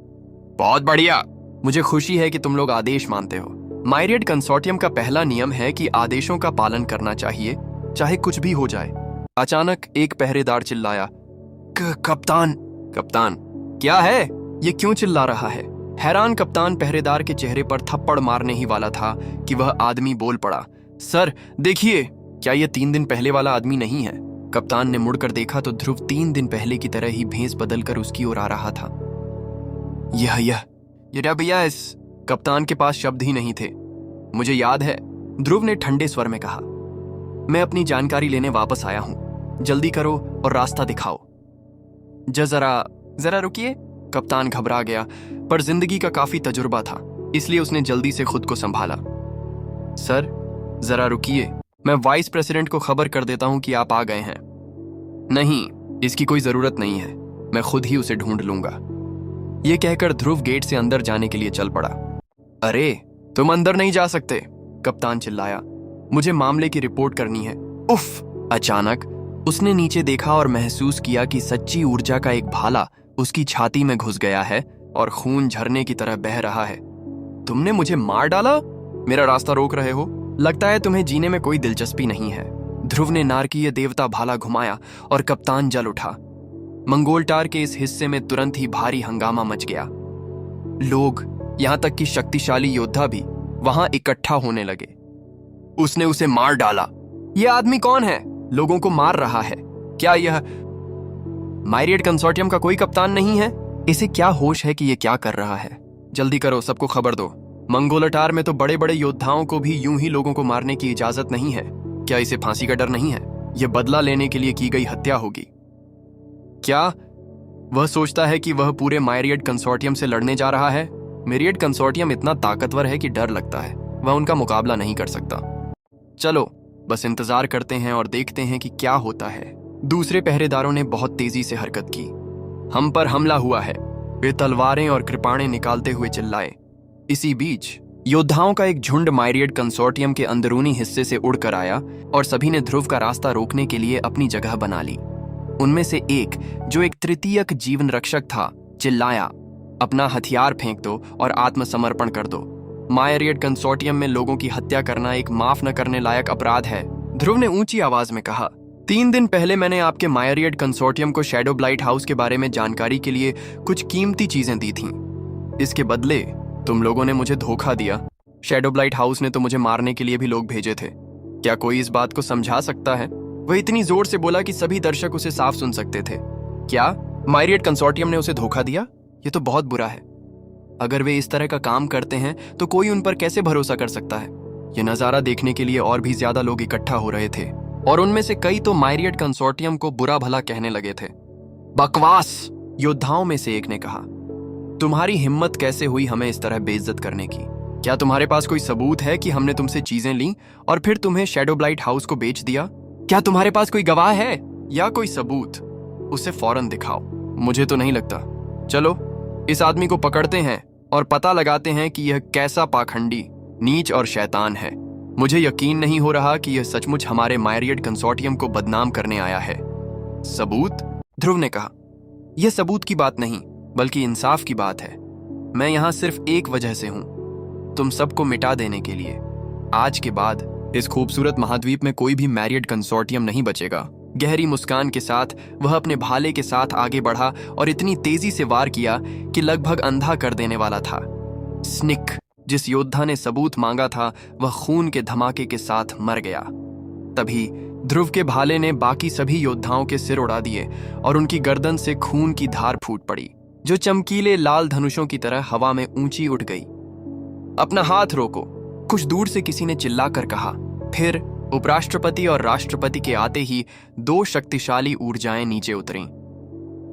बहुत बढ़िया, मुझे खुशी है कि तुम लोग आदेश मानते हो। मायरियड कंसोर्टियम का पहला नियम है कि आदेशों का पालन करना चाहिए, चाहे कुछ भी हो जाए। अचानक एक पहरेदार चिल्लाया, कप्तान। कप्तान क्या है? ये क्यों चिल्ला रहा है? हैरान कप्तान पहरेदार के चेहरे पर थप्पड़ मारने ही वाला था कि वह आदमी बोल पड़ा, सर देखिए, क्या यह 3 दिन पहले वाला आदमी नहीं है? कप्तान ने मुड़कर देखा तो ध्रुव 3 दिन पहले की तरह ही भेस बदलकर उसकी ओर आ रहा था। यह भैया, इस कप्तान के पास शब्द ही नहीं थे। मुझे याद है, ध्रुव ने ठंडे स्वर में कहा। मैं अपनी जानकारी लेने वापस आया हूं, जल्दी करो और रास्ता दिखाओ। जरा रुकिए। कप्तान घबरा गया, पर जिंदगी का काफी तजुर्बा था, इसलिए उसने जल्दी से खुद को संभाला। सर जरा रुकिए, मैं वाइस प्रेसिडेंट को खबर कर देता हूं कि आप आ गए हैं। नहीं, इसकी कोई जरूरत नहीं है, मैं खुद ही उसे ढूंढ लूंगा। यह कहकर ध्रुव गेट से अंदर जाने के लिए चल पड़ा। अरे तुम अंदर नहीं जा सकते, कप्तान चिल्लाया, मुझे मामले की रिपोर्ट करनी है। उफ! अचानक उसने नीचे देखा और महसूस किया कि सच्ची ऊर्जा का एक भाला उसकी छाती में घुस गया है और खून झरने की तरह बह रहा है। तुमने मुझे मार डाला? मेरा रास्ता रोक रहे हो? लगता है तुम्हें जीने में कोई दिलचस्पी नहीं है। ध्रुव ने नारकीय देवता भाला घुमाया और कप्तान जल उठा। मंगोलटार के इस हिस्से में तुरंत ही भारी हंगामा मच गया। लोग, यहां तक कि शक्तिशाली योद्धा भी वहां इकट्ठा होने लगे। उसने उसे मार डाला। यह आदमी कौन है? लोगों को मार रहा है। क्या यह मायरियड कंसोर्टियम का कोई कप्तान नहीं है? इसे क्या होश है कि यह क्या कर रहा है? जल्दी करो, सबको खबर दो। मंगोलटार में तो बड़े बड़े योद्धाओं को भी यूं ही लोगों को मारने की इजाजत नहीं है। क्या इसे फांसी का डर नहीं है? यह बदला लेने के लिए की गई हत्या होगी। क्या वह सोचता है कि वह पूरे मायरियड कंसोर्टियम से लड़ने जा रहा है? मायरियड कंसोर्टियम इतना ताकतवर है कि डर लगता है वह उनका मुकाबला नहीं कर सकता। चलो बस इंतजार करते हैं और देखते हैं कि क्या होता है। दूसरे पहरेदारों ने बहुत तेजी से हरकत की। हम पर हमला हुआ है, वे तलवारें और कृपाणें निकालते हुए चिल्लाए। इसी बीच योद्धाओं का एक झुंड मायरियड कंसोर्टियम के अंदरूनी हिस्से से उड़कर आया और सभी ने ध्रुव का रास्ता रोकने के लिए अपनी जगह बना ली। उनमें से एक, जो एक तृतीयक जीवन रक्षक था, चिल्लाया, अपना हथियार फेंक दो और आत्मसमर्पण कर दो। मायरियड कंसोर्टियम में लोगों की हत्या करना एक माफ न करने लायक अपराध है। ध्रुव ने ऊंची आवाज में कहा, 3 दिन पहले मैंने आपके मायरियड कंसोर्टियम को शैडो ब्लाइट हाउस के बारे में जानकारी के लिए कुछ कीमती चीजें दी थीं। इसके बदले तुम लोगों ने मुझे धोखा दिया। शैडो ब्लाइट हाउस ने तो मुझे मारने के लिए भी लोग भेजे थे। क्या कोई इस बात को समझा सकता है? वह इतनी जोर से बोला कि सभी दर्शक उसे साफ सुन सकते थे। क्या मायरियड कंसोर्टियम ने उसे धोखा दिया? ये तो बहुत बुरा है। अगर वे इस तरह का काम करते हैं तो कोई उन पर कैसे भरोसा कर सकता है? यह नजारा देखने के लिए और भी ज्यादा लोग इकट्ठा हो रहे थे और उनमें से कई तो मायरियड कंसोर्टियम को बुरा भला कहने लगे थे। बकवास! योद्धाओं में से एक ने कहा, तुम्हारी हिम्मत कैसे हुई हमें इस तरह बेइज्जत करने की? क्या तुम्हारे पास कोई सबूत है कि हमने तुमसे चीजें ली और फिर तुम्हें शैडो ब्लाइट हाउस को बेच दिया? क्या तुम्हारे पास कोई गवाह है या कोई सबूत? उसे फौरन दिखाओ। मुझे तो नहीं लगता। चलो इस आदमी को पकड़ते हैं और पता लगाते हैं कि यह कैसा पाखंडी, नीच और शैतान है। मुझे यकीन नहीं हो रहा कि यह सचमुच हमारे मायरियड कंसोर्टियम को बदनाम करने आया है। सबूत? ध्रुव ने कहा, यह सबूत की बात नहीं बल्कि इंसाफ की बात है। मैं यहां सिर्फ एक वजह से हूं, तुम सबको मिटा देने के लिए। आज के बाद इस खूबसूरत महाद्वीप में कोई भी मायरियड कंसोर्टियम नहीं बचेगा। गहरी मुस्कान के साथ वह अपने भाले के साथ आगे बढ़ा और इतनी तेजी से वार किया कि लगभग अंधा कर देने वाला था। स्निक, जिस योद्धा ने सबूत मांगा था, वह खून के धमाके के साथ मर गया। तभी ध्रुव के भाले ने बाकी सभी योद्धाओं के सिर उड़ा दिए और उनकी गर्दन से खून की धार फूट पड़ी, जो चमकीले लाल धनुषों की तरह हवा में ऊंची उठ गई। अपना हाथ रोको, कुछ दूर से किसी ने चिल्लाकर कहा। फिर उपराष्ट्रपति और राष्ट्रपति के आते ही 2 शक्तिशाली ऊर्जाएं नीचे उतरीं।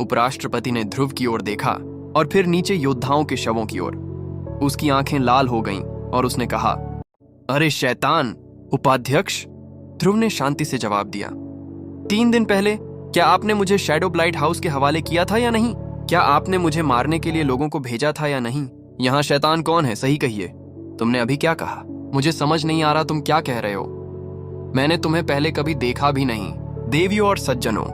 उपराष्ट्रपति ने ध्रुव की ओर देखा और फिर नीचे योद्धाओं के शवों की ओर। उसकी आंखें लाल हो गईं और उसने कहा, अरे शैतान! उपाध्यक्ष! ध्रुव ने शांति से जवाब दिया, 3 दिन पहले क्या आपने मुझे शैडो ब्लाइट हाउस के हवाले किया था या नहीं? क्या आपने मुझे मारने के लिए लोगों को भेजा था या नहीं? यहाँ शैतान कौन है, सही कहिए। तुमने अभी क्या कहा? मुझे समझ नहीं आ रहा तुम क्या कह रहे हो। मैंने तुम्हें पहले कभी देखा भी नहीं। देवियों और सज्जनों,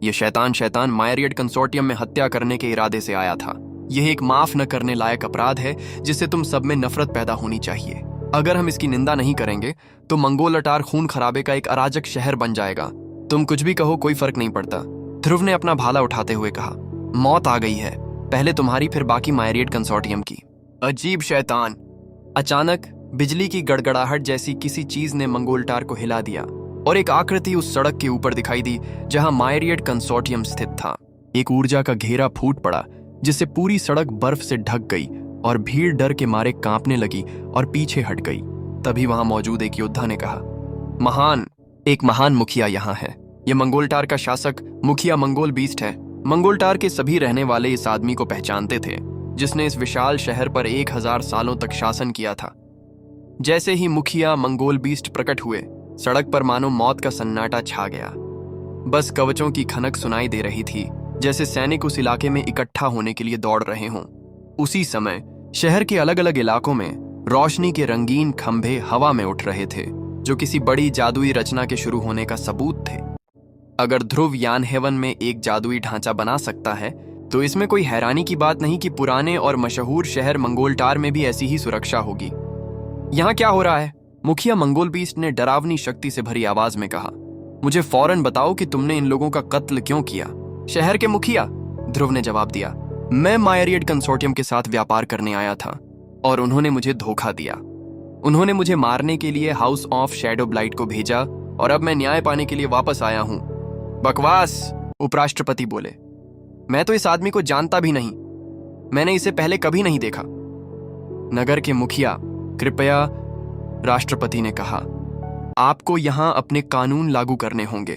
यह शैतान मायरियड कंसोर्टियम में हत्या करने के इरादे से आया था। यह एक माफ न करने लायक अपराध है जिससे तुम सब में नफरत पैदा होनी चाहिए। अगर हम इसकी निंदा नहीं करेंगे तो मंगोलटार खून खराबे का एक अराजक शहर बन जाएगा। तुम कुछ भी कहो, कोई फर्क नहीं पड़ता। ध्रुव ने अपना भाला उठाते हुए कहा। मौत आ गई है, पहले तुम्हारी फिर बाकी मायरियड कंसोर्टियम की। अजीब शैतान। अचानक बिजली की गड़गड़ाहट जैसी किसी चीज ने मंगोलटार को हिला दिया और एक आकृति उस सड़क के ऊपर दिखाई दी जहां मायरियड कंसोर्टियम स्थित था। एक ऊर्जा का घेरा फूट पड़ा जिससे पूरी सड़क बर्फ से ढक गई और भीड़ डर के मारे कांपने लगी और पीछे हट गई। तभी वहां मौजूद एक योद्धा ने कहा, एक महान मुखिया यहाँ है। यह मंगोलटार का शासक मुखिया मंगोल बीस्ट है। मंगोलटार के सभी रहने वाले इस आदमी को पहचानते थे जिसने इस विशाल शहर पर 1000 सालों तक शासन किया था। जैसे ही मुखिया मंगोल बीस्ट प्रकट हुए, सड़क पर मानो मौत का सन्नाटा छा गया। बस कवचों की खनक सुनाई दे रही थी, जैसे सैनिक उस इलाके में इकट्ठा होने के लिए दौड़ रहे हों। उसी समय शहर के अलग अलग इलाकों में रोशनी के रंगीन खंभे हवा में उठ रहे थे, जो किसी बड़ी जादुई रचना के शुरू होने का सबूत थे। अगर ध्रुव यान हेवन में एक जादुई ढांचा बना सकता है तो इसमें कोई हैरानी की बात नहीं कि पुराने और मशहूर शहर मंगोलटार में भी ऐसी ही सुरक्षा होगी। यहाँ क्या हो रहा है? मुखिया मंगोल बीस्ट ने डरावनी शक्ति से भरी आवाज में कहा। मुझे फौरन बताओ कि तुमने इन लोगों का कत्ल क्यों किया। शहर के मुखिया, ध्रुव ने जवाब दिया, मैं मायरियड कंसोर्टियम के साथ व्यापार करने आया था और उन्होंने मुझे धोखा दिया। उन्होंने मुझे मारने के लिए हाउस ऑफ शैडो ब्लाइट को भेजा और अब मैं न्याय पाने के लिए वापस आया हूं। बकवास, उपराष्ट्रपति बोले। मैं तो इस आदमी को जानता भी नहीं, मैंने इसे पहले कभी नहीं देखा। नगर के मुखिया, कृपया, राष्ट्रपति ने कहा, आपको यहां अपने कानून लागू करने होंगे।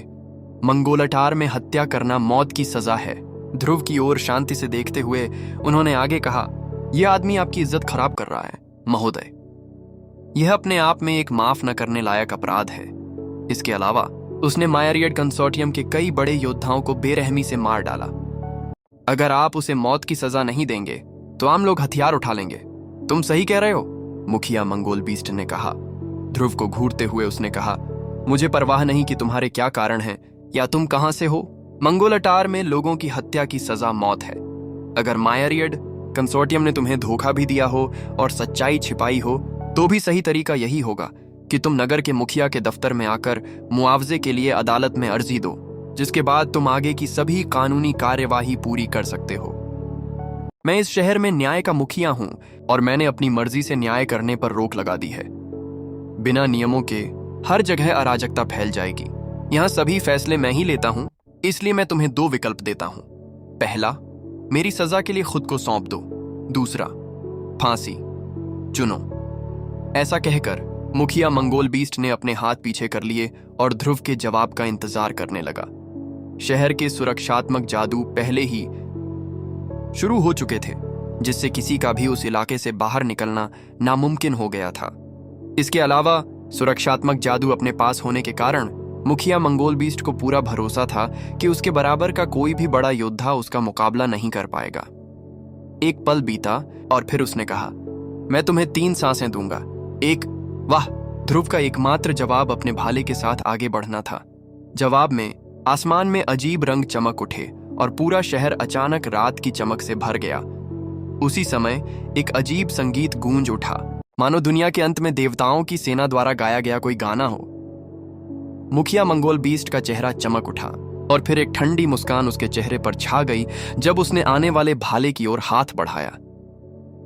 मंगोलटार में हत्या करना मौत की सजा है। ध्रुव की ओर शांति से देखते हुए उन्होंने आगे कहा, यह आदमी आपकी इज्जत खराब कर रहा है महोदय। यह अपने आप में एक माफ न करने लायक अपराध है। इसके अलावा उसने मायरियड कंसोर्टियम के कई बड़े योद्धाओं को बेरहमी से मार डाला। अगर आप उसे मौत की सजा नहीं देंगे तो आम लोग हथियार उठा लेंगे। तुम सही कह रहे हो, मुखिया मंगोल बीस्ट ने कहा। ध्रुव को घूरते हुए उसने कहा, मुझे परवाह नहीं कि तुम्हारे क्या कारण हैं या तुम कहां से हो। मंगोलटार में लोगों की हत्या की सजा मौत है। अगर मायरियड कंसोर्टियम ने तुम्हें धोखा भी दिया हो और सच्चाई छिपाई हो तो भी सही तरीका यही होगा कि तुम नगर के मुखिया के दफ्तर में आकर मुआवजे के लिए अदालत में अर्जी दो, जिसके बाद तुम आगे की सभी कानूनी कार्यवाही पूरी कर सकते हो। मैं इस शहर में न्याय का मुखिया हूं और मैंने अपनी मर्जी से न्याय करने पर रोक लगा दी है। बिना नियमों के हर जगह अराजकता फैल जाएगी। यहां सभी फैसले मैं ही लेता हूं, इसलिए मैं तुम्हें 2 विकल्प देता हूं। पहला, मेरी सजा के लिए खुद को सौंप दो। दूसरा, फांसी। चुनो। ऐसा कहकर मुखिया मंगोल बीस्ट ने अपने हाथ पीछे कर लिए और ध्रुव के जवाब का इंतजार करने लगा। शहर के सुरक्षात्मक जादू पहले ही शुरू हो चुके थे, जिससे किसी का भी उस इलाके से बाहर निकलना नामुमकिन हो गया था। इसके अलावा सुरक्षात्मक जादू अपने पास होने के कारण मुखिया मंगोल बीस्ट को पूरा भरोसा था कि उसके बराबर का कोई भी बड़ा योद्धा उसका मुकाबला नहीं कर पाएगा। एक पल बीता और फिर उसने कहा, मैं तुम्हें 3 सांसें दूंगा। एक। वाह! ध्रुव का एकमात्र जवाब अपने भाले के साथ आगे बढ़ना था। जवाब में आसमान में अजीब रंग चमक उठे और पूरा शहर अचानक रात की चमक से भर गया। उसी समय एक अजीब संगीत गूंज उठा, मानो दुनिया के अंत में देवताओं की सेना द्वारा गाया गया कोई गाना हो। मुखिया मंगोल बीस्ट का चेहरा चमक उठा और फिर एक ठंडी मुस्कान उसके चेहरे पर छा गई जब उसने आने वाले भाले की ओर हाथ बढ़ाया।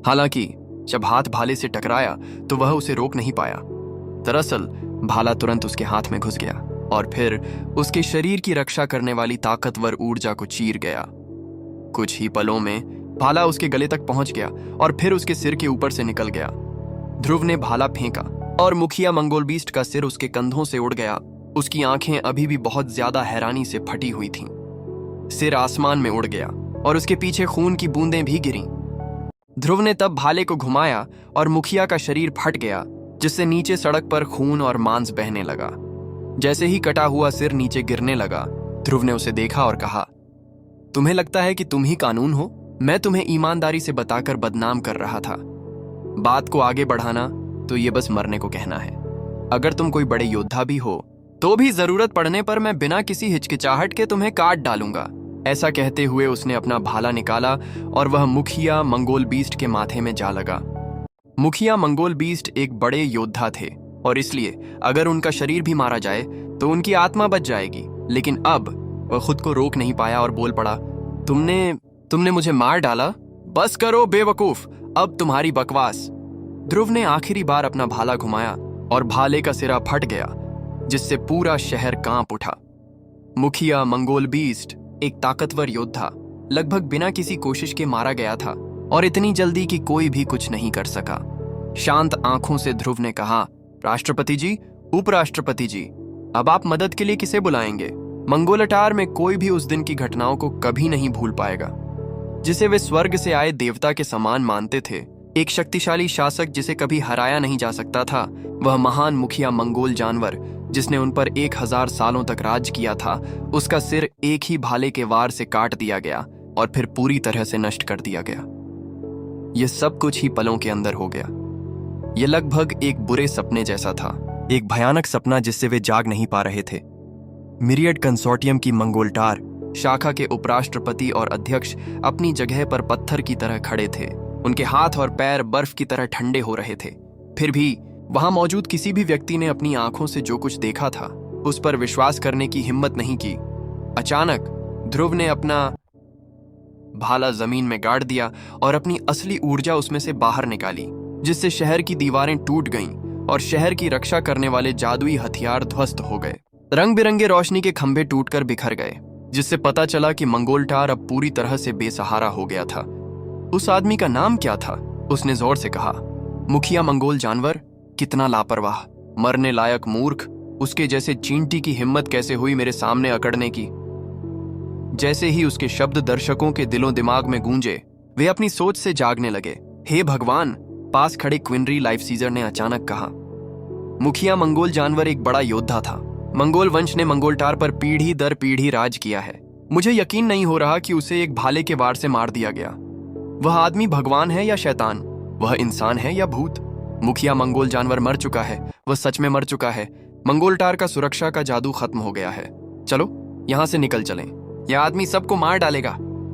हालांकि जब हाथ भाले से टकराया तो वह उसे रोक नहीं पाया। दरअसल भाला तुरंत उसके हाथ में घुस गया और फिर उसके शरीर की रक्षा करने वाली ताकतवर ऊर्जा को चीर गया। कुछ ही पलों में भाला उसके गले तक पहुंच गया और फिर उसके सिर के ऊपर से निकल गया। ध्रुव ने भाला फेंका और मुखिया मंगोल बीस्ट का सिर उसके कंधों से उड़ गया। उसकी आंखें अभी भी बहुत ज्यादा हैरानी से फटी हुई थीं। सिर आसमान में उड़ गया और उसके पीछे खून की बूंदें भी गिरीं। ध्रुव ने तब भाले को घुमाया और मुखिया का शरीर फट गया, जिससे नीचे सड़क पर खून और मांस बहने लगा। जैसे ही कटा हुआ सिर नीचे गिरने लगा, ध्रुव ने उसे देखा और कहा, तुम्हें लगता है कि तुम ही कानून हो? मैं तुम्हें ईमानदारी से बताकर बदनाम कर रहा था। बात को आगे बढ़ाना तो ये बस मरने को कहना है। अगर तुम कोई बड़े योद्धा भी हो तो भी जरूरत पड़ने पर मैं बिना किसी हिचकिचाहट के तुम्हें काट डालूंगा। ऐसा कहते हुए उसने अपना भाला निकाला और वह मुखिया मंगोल बीस्ट के माथे में जा लगा। मुखिया मंगोल बीस्ट एक बड़े योद्धा थे और इसलिए अगर उनका शरीर भी मारा जाए तो उनकी आत्मा बच जाएगी। लेकिन अब वह खुद को रोक नहीं पाया और बोल पड़ा, तुमने मुझे मार डाला। बस करो बेवकूफ, अब तुम्हारी बकवास। ध्रुव ने आखिरी बार अपना भाला घुमाया और भाले का सिरा फट गया, जिससे पूरा शहर कांप उठा। मुखिया मंगोल बीस्ट एक ताकतवर योद्धा लगभग बिना किसी कोशिश के मारा गया था और इतनी जल्दी कि कोई भी कुछ नहीं कर सका। शांत आंखों से ध्रुव ने कहा, राष्ट्रपति जी, उपराष्ट्रपति जी, अब आप मदद के लिए किसे बुलाएंगे? मंगोलटार में कोई भी उस दिन की घटनाओं को कभी नहीं भूल पाएगा, जिसे वे स्वर्ग से आए देवता के समान मानते थे। एक शक्तिशाली शासक जिसे कभी हराया नहीं जा सकता था, वह महान मुखिया मंगोल जानवर जिसने उन पर 1000 सालों तक राज किया था, उसका सिर एक ही भाले के वार से काट दिया गया और फिर पूरी तरह से नष्ट कर दिया गया। यह सब कुछ ही पलों के अंदर हो गया। यह लगभग एक बुरे सपने जैसा था, एक भयानक सपना जिससे वे जाग नहीं पा रहे थे। मिरियड कंसोर्टियम की मंगोलटार शाखा के उपराष्ट्रपति और अध्यक्ष अपनी जगह पर पत्थर की तरह खड़े थे। उनके हाथ और पैर बर्फ की तरह ठंडे हो रहे थे। फिर भी वहां मौजूद किसी भी व्यक्ति ने अपनी आंखों से जो कुछ देखा था उस पर विश्वास करने की हिम्मत नहीं की। अचानक ध्रुव ने अपना भाला जमीन में गाड़ दिया और अपनी असली ऊर्जा उसमें से बाहर निकाली, जिससे शहर की दीवारें टूट गईं और शहर की रक्षा करने वाले जादुई हथियार ध्वस्त हो गए। रंग बिरंगे रोशनी के खंभे टूटकर बिखर गए, जिससे पता चला कि मंगोलटार अब पूरी तरह से बेसहारा हो गया था। उस आदमी का नाम क्या था? उसने जोर से कहा, मुखिया मंगोल जानवर, कितना लापरवाह, मरने लायक मूर्ख। उसके जैसे चींटी की हिम्मत कैसे हुई मेरे सामने अकड़ने की? जैसे ही उसके शब्द दर्शकों के दिलों दिमाग में गूंजे, वे अपनी सोच से जागने लगे। हे भगवान, पास खड़े क्विनरी लाइफ सीजर ने अचानक कहा। मुखिया मंगोल जानवर एक बड़ा योद्धा था। मंगोल वंश ने मंगोलटार पर पीढ़ी दर पीढ़ी राज किया है। मुझे यकीन नहीं हो रहा कि उसे एक भाले के वार से मार दिया गया। वह आदमी भगवान है या शैतान? वह इंसान है या भूत? मुखिया मंगोल जानवर मर चुका है, वह सच में मर चुका है। मंगोलटार का सुरक्षा का जादू खत्म हो गया है। चलो यहां से निकल चलें। यह आदमी सबको मार डालेगा।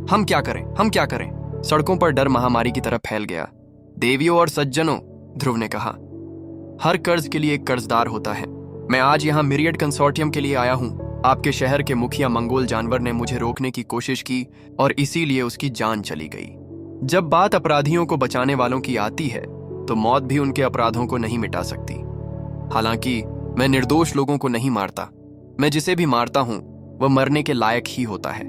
हम क्या करें? सड़कों पर डर महामारी की तरह फैल गया। देवियों और सज्जनों, ध्रुव ने कहा, हर कर्ज के लिए एक कर्जदार होता है। मैं आज यहाँ मिरियड कंसोर्टियम के लिए आया हूँ। आपके शहर के मुखिया मंगोल जानवर ने मुझे रोकने की कोशिश की और इसीलिए उसकी जान चली गई। जब बात अपराधियों को बचाने वालों की आती है तो मौत भी उनके अपराधों को नहीं मिटा सकती। हालांकि मैं निर्दोष लोगों को नहीं मारता। मैं जिसे भी मारता हूँ वह मरने के लायक ही होता है।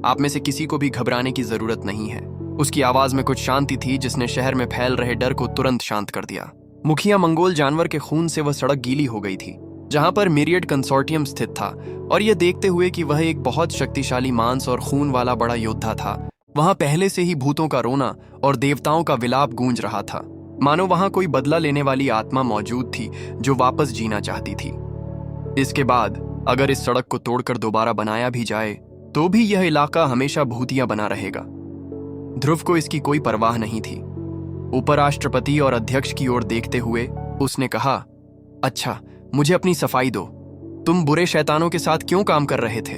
आप में से किसी को भी घबराने की जरूरत नहीं है। उसकी आवाज में कुछ शांति थी जिसने शहर में फैल रहे डर को तुरंत शांत कर दिया। मुखिया मंगोल जानवर के खून से वह सड़क गीली हो गई थी जहां पर मिरियड कंसोर्टियम स्थित था, और यह देखते हुए कि वह एक बहुत शक्तिशाली मांस और खून वाला बड़ा योद्धा था, वहां पहले से ही भूतों का रोना और देवताओं का विलाप गूंज रहा था। मानो वहां कोई बदला लेने वाली आत्मा मौजूद थी जो वापस जीना चाहती थी। इसके बाद अगर इस सड़क को तोड़कर दोबारा बनाया भी जाए तो भी यह इलाका हमेशा भूतिया बना रहेगा। ध्रुव को इसकी कोई परवाह नहीं थी। उपराष्ट्रपति और अध्यक्ष की ओर देखते हुए उसने कहा, अच्छा, मुझे अपनी सफाई दो। तुम बुरे शैतानों के साथ क्यों काम कर रहे थे?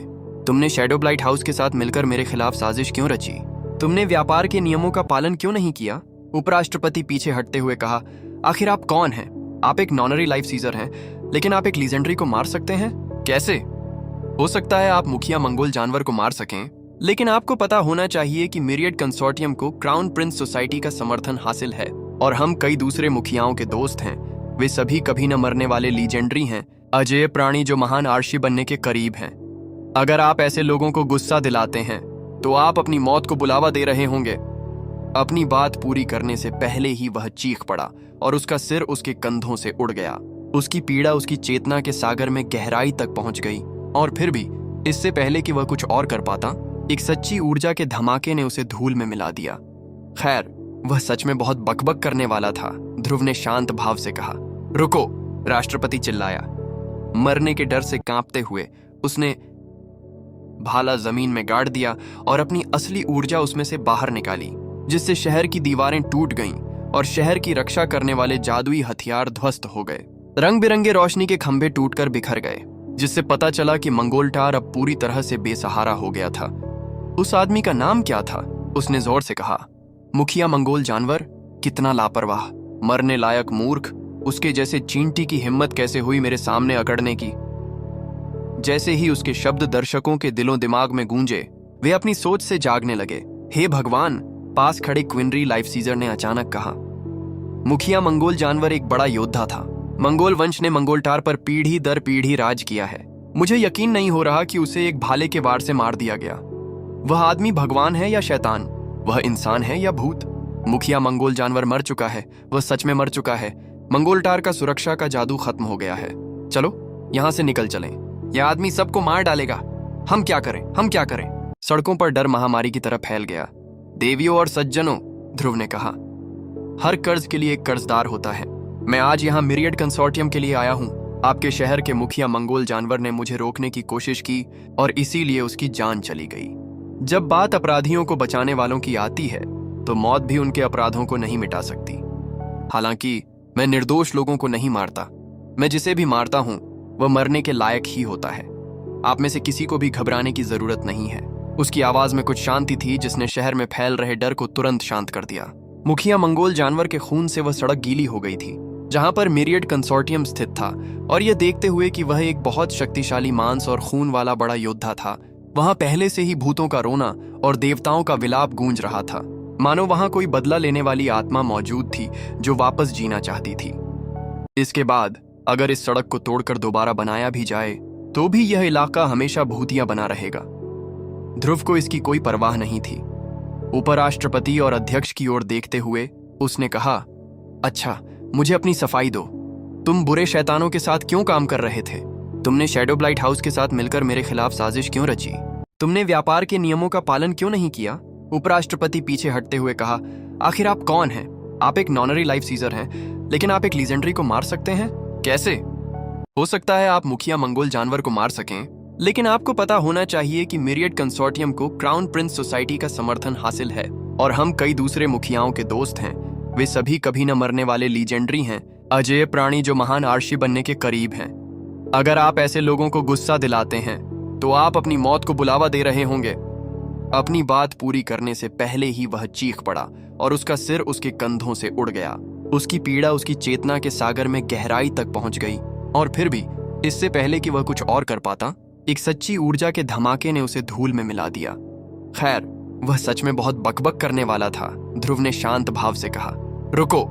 तुमने शैडो ब्लाइट हाउस के साथ मिलकर मेरे खिलाफ साजिश क्यों रची? तुमने व्यापार के नियमों का पालन क्यों नहीं किया? उपराष्ट्रपति पीछे हटते हुए कहा, आखिर आप कौन हैं? आप एक नॉनरी लाइफ सीजर हैं, लेकिन आप एक लीजेंडरी को मार सकते हैं? कैसे? हो सकता है आप मुखिया मंगोल जानवर को मार सकें, लेकिन आपको पता होना चाहिए कि मिरियड कंसोर्टियम को क्राउन प्रिंस सोसाइटी का समर्थन हासिल है और हम कई दूसरे मुखियाओं के दोस्त हैं। वे सभी कभी न मरने वाले लीजेंडरी हैं, अजेय प्राणी जो महान आर्शी बनने के करीब हैं। अगर आप ऐसे लोगों को गुस्सा दिलाते हैं तो आप अपनी मौत को बुलावा दे रहे होंगे। अपनी बात पूरी करने से पहले ही वह चीख पड़ा और उसका सिर उसके कंधों से उड़ गया। उसकी पीड़ा उसकी चेतना के सागर में गहराई तक पहुंच गई, और फिर भी इससे पहले कि वह कुछ और कर पाता, एक सच्ची ऊर्जा के धमाके ने उसे धूल में मिला दिया। खैर, वह सच में बहुत बकबक करने वाला था। ध्रुव ने शांत भाव से कहा, रुको, राष्ट्रपति चिल्लाया। मरने के डर से कांपते हुए उसने भाला जमीन में गाड़ दिया और अपनी असली ऊर्जा उसमें से बाहर निकाली, जिससे शहर की दीवारें टूट गईं और शहर की रक्षा करने वाले जादुई हथियार ध्वस्त हो गए। रंग बिरंगे रोशनी के खंभे टूटकर बिखर गए, जिससे पता चला कि मंगोलटार अब पूरी तरह से बेसहारा हो गया था। उस आदमी का नाम क्या था? उसने जोर से कहा। मुखिया मंगोल जानवर, कितना लापरवाह, मरने लायक मूर्ख, उसके जैसे चींटी की हिम्मत कैसे हुई मेरे सामने अकड़ने की। जैसे ही उसके शब्द दर्शकों के दिलों दिमाग में गूंजे, वे अपनी सोच से जागने लगे। हे भगवान, पास खड़े क्विनरी लाइफ सीजर ने अचानक कहा। मुखिया मंगोल जानवर एक बड़ा योद्धा था। मंगोल वंश ने मंगोलटार पर पीढ़ी दर पीढ़ी राज किया है। मुझे यकीन नहीं हो रहा कि उसे एक भाले के वार से मार दिया गया। वह आदमी भगवान है या शैतान? वह इंसान है या भूत? मुखिया मंगोल जानवर मर चुका है, वह सच में मर चुका है। मंगोलटार का सुरक्षा का जादू खत्म हो गया है। चलो यहां से निकल चलें। यह आदमी सबको मार डालेगा। हम क्या करें, हम क्या करें? सड़कों पर डर महामारी की तरह फैल गया। देवियों और सज्जनों, ध्रुव ने कहा, हर कर्ज के लिए एक कर्जदार होता है। मैं आज यहाँ मिरियड कंसोर्टियम के लिए आया हूँ। आपके शहर के मुखिया मंगोल जानवर ने मुझे रोकने की कोशिश की और इसीलिए उसकी जान चली गई। जब बात अपराधियों को बचाने वालों की आती है तो मौत भी उनके अपराधों को नहीं मिटा सकती। हालांकि मैं निर्दोष लोगों को नहीं मारता। मैं जिसे भी मारता हूं वह मरने के लायक ही होता है। आप में से किसी को भी घबराने की जरूरत नहीं है। उसकी आवाज में कुछ शांति थी जिसने शहर में फैल रहे डर को तुरंत शांत कर दिया। मुखिया मंगोल जानवर के खून से वह सड़क गीली हो गई थी जहां पर मिरियड कंसोर्टियम स्थित था, और यह देखते हुए कि वह एक बहुत शक्तिशाली मांस और खून वाला बड़ा योद्धा था, वहां पहले से ही भूतों का रोना और देवताओं का विलाप गूंज रहा था। मानो वहां कोई बदला लेने वाली आत्मा मौजूद थी जो वापस जीना चाहती थी। इसके बाद अगर इस सड़क को तोड़कर दोबारा बनाया भी जाए तो भी यह इलाका हमेशा भूतिया बना रहेगा। ध्रुव को इसकी कोई परवाह नहीं थी। उपराष्ट्रपति और अध्यक्ष की ओर देखते हुए उसने कहा, अच्छा, मुझे अपनी सफाई दो। तुम बुरे शैतानों के साथ क्यों काम कर रहे थे? तुमने शैडो ब्लाइट हाउस के साथ मिलकर मेरे खिलाफ साजिश क्यों रची? तुमने व्यापार के नियमों का पालन क्यों नहीं किया? उपराष्ट्रपति पीछे हटते हुए कहा, आखिर आप कौन हैं? आप एक नॉनरी लाइफ सीजर हैं, लेकिन आप एक लीजेंडरी को मार सकते हैं? कैसे? हो सकता है आप मुखिया मंगोल जानवर को मार सकें, लेकिन आपको पता होना चाहिए कि मिरियड कंसोर्टियम को क्राउन प्रिंस सोसाइटी का समर्थन हासिल है और हम कई दूसरे मुखियाओं के दोस्त हैं। वे सभी कभी न मरने वाले लीजेंडरी हैं, अजेय प्राणी जो महान आर्शी बनने के करीब हैं। अगर आप ऐसे लोगों को गुस्सा दिलाते हैं तो आप अपनी मौत को बुलावा दे रहे होंगे। अपनी बात पूरी करने से पहले ही वह चीख पड़ा और उसका सिर उसके कंधों से उड़ गया। उसकी पीड़ा उसकी चेतना के सागर में गहराई तक पहुंच गई, और फिर भी इससे पहले कि वह कुछ और कर पाता, एक सच्ची ऊर्जा के धमाके ने उसे धूल में मिला दिया। खैर, वह सच में बहुत बकबक करने वाला था। ध्रुव ने शांत भाव से कहा, रुको।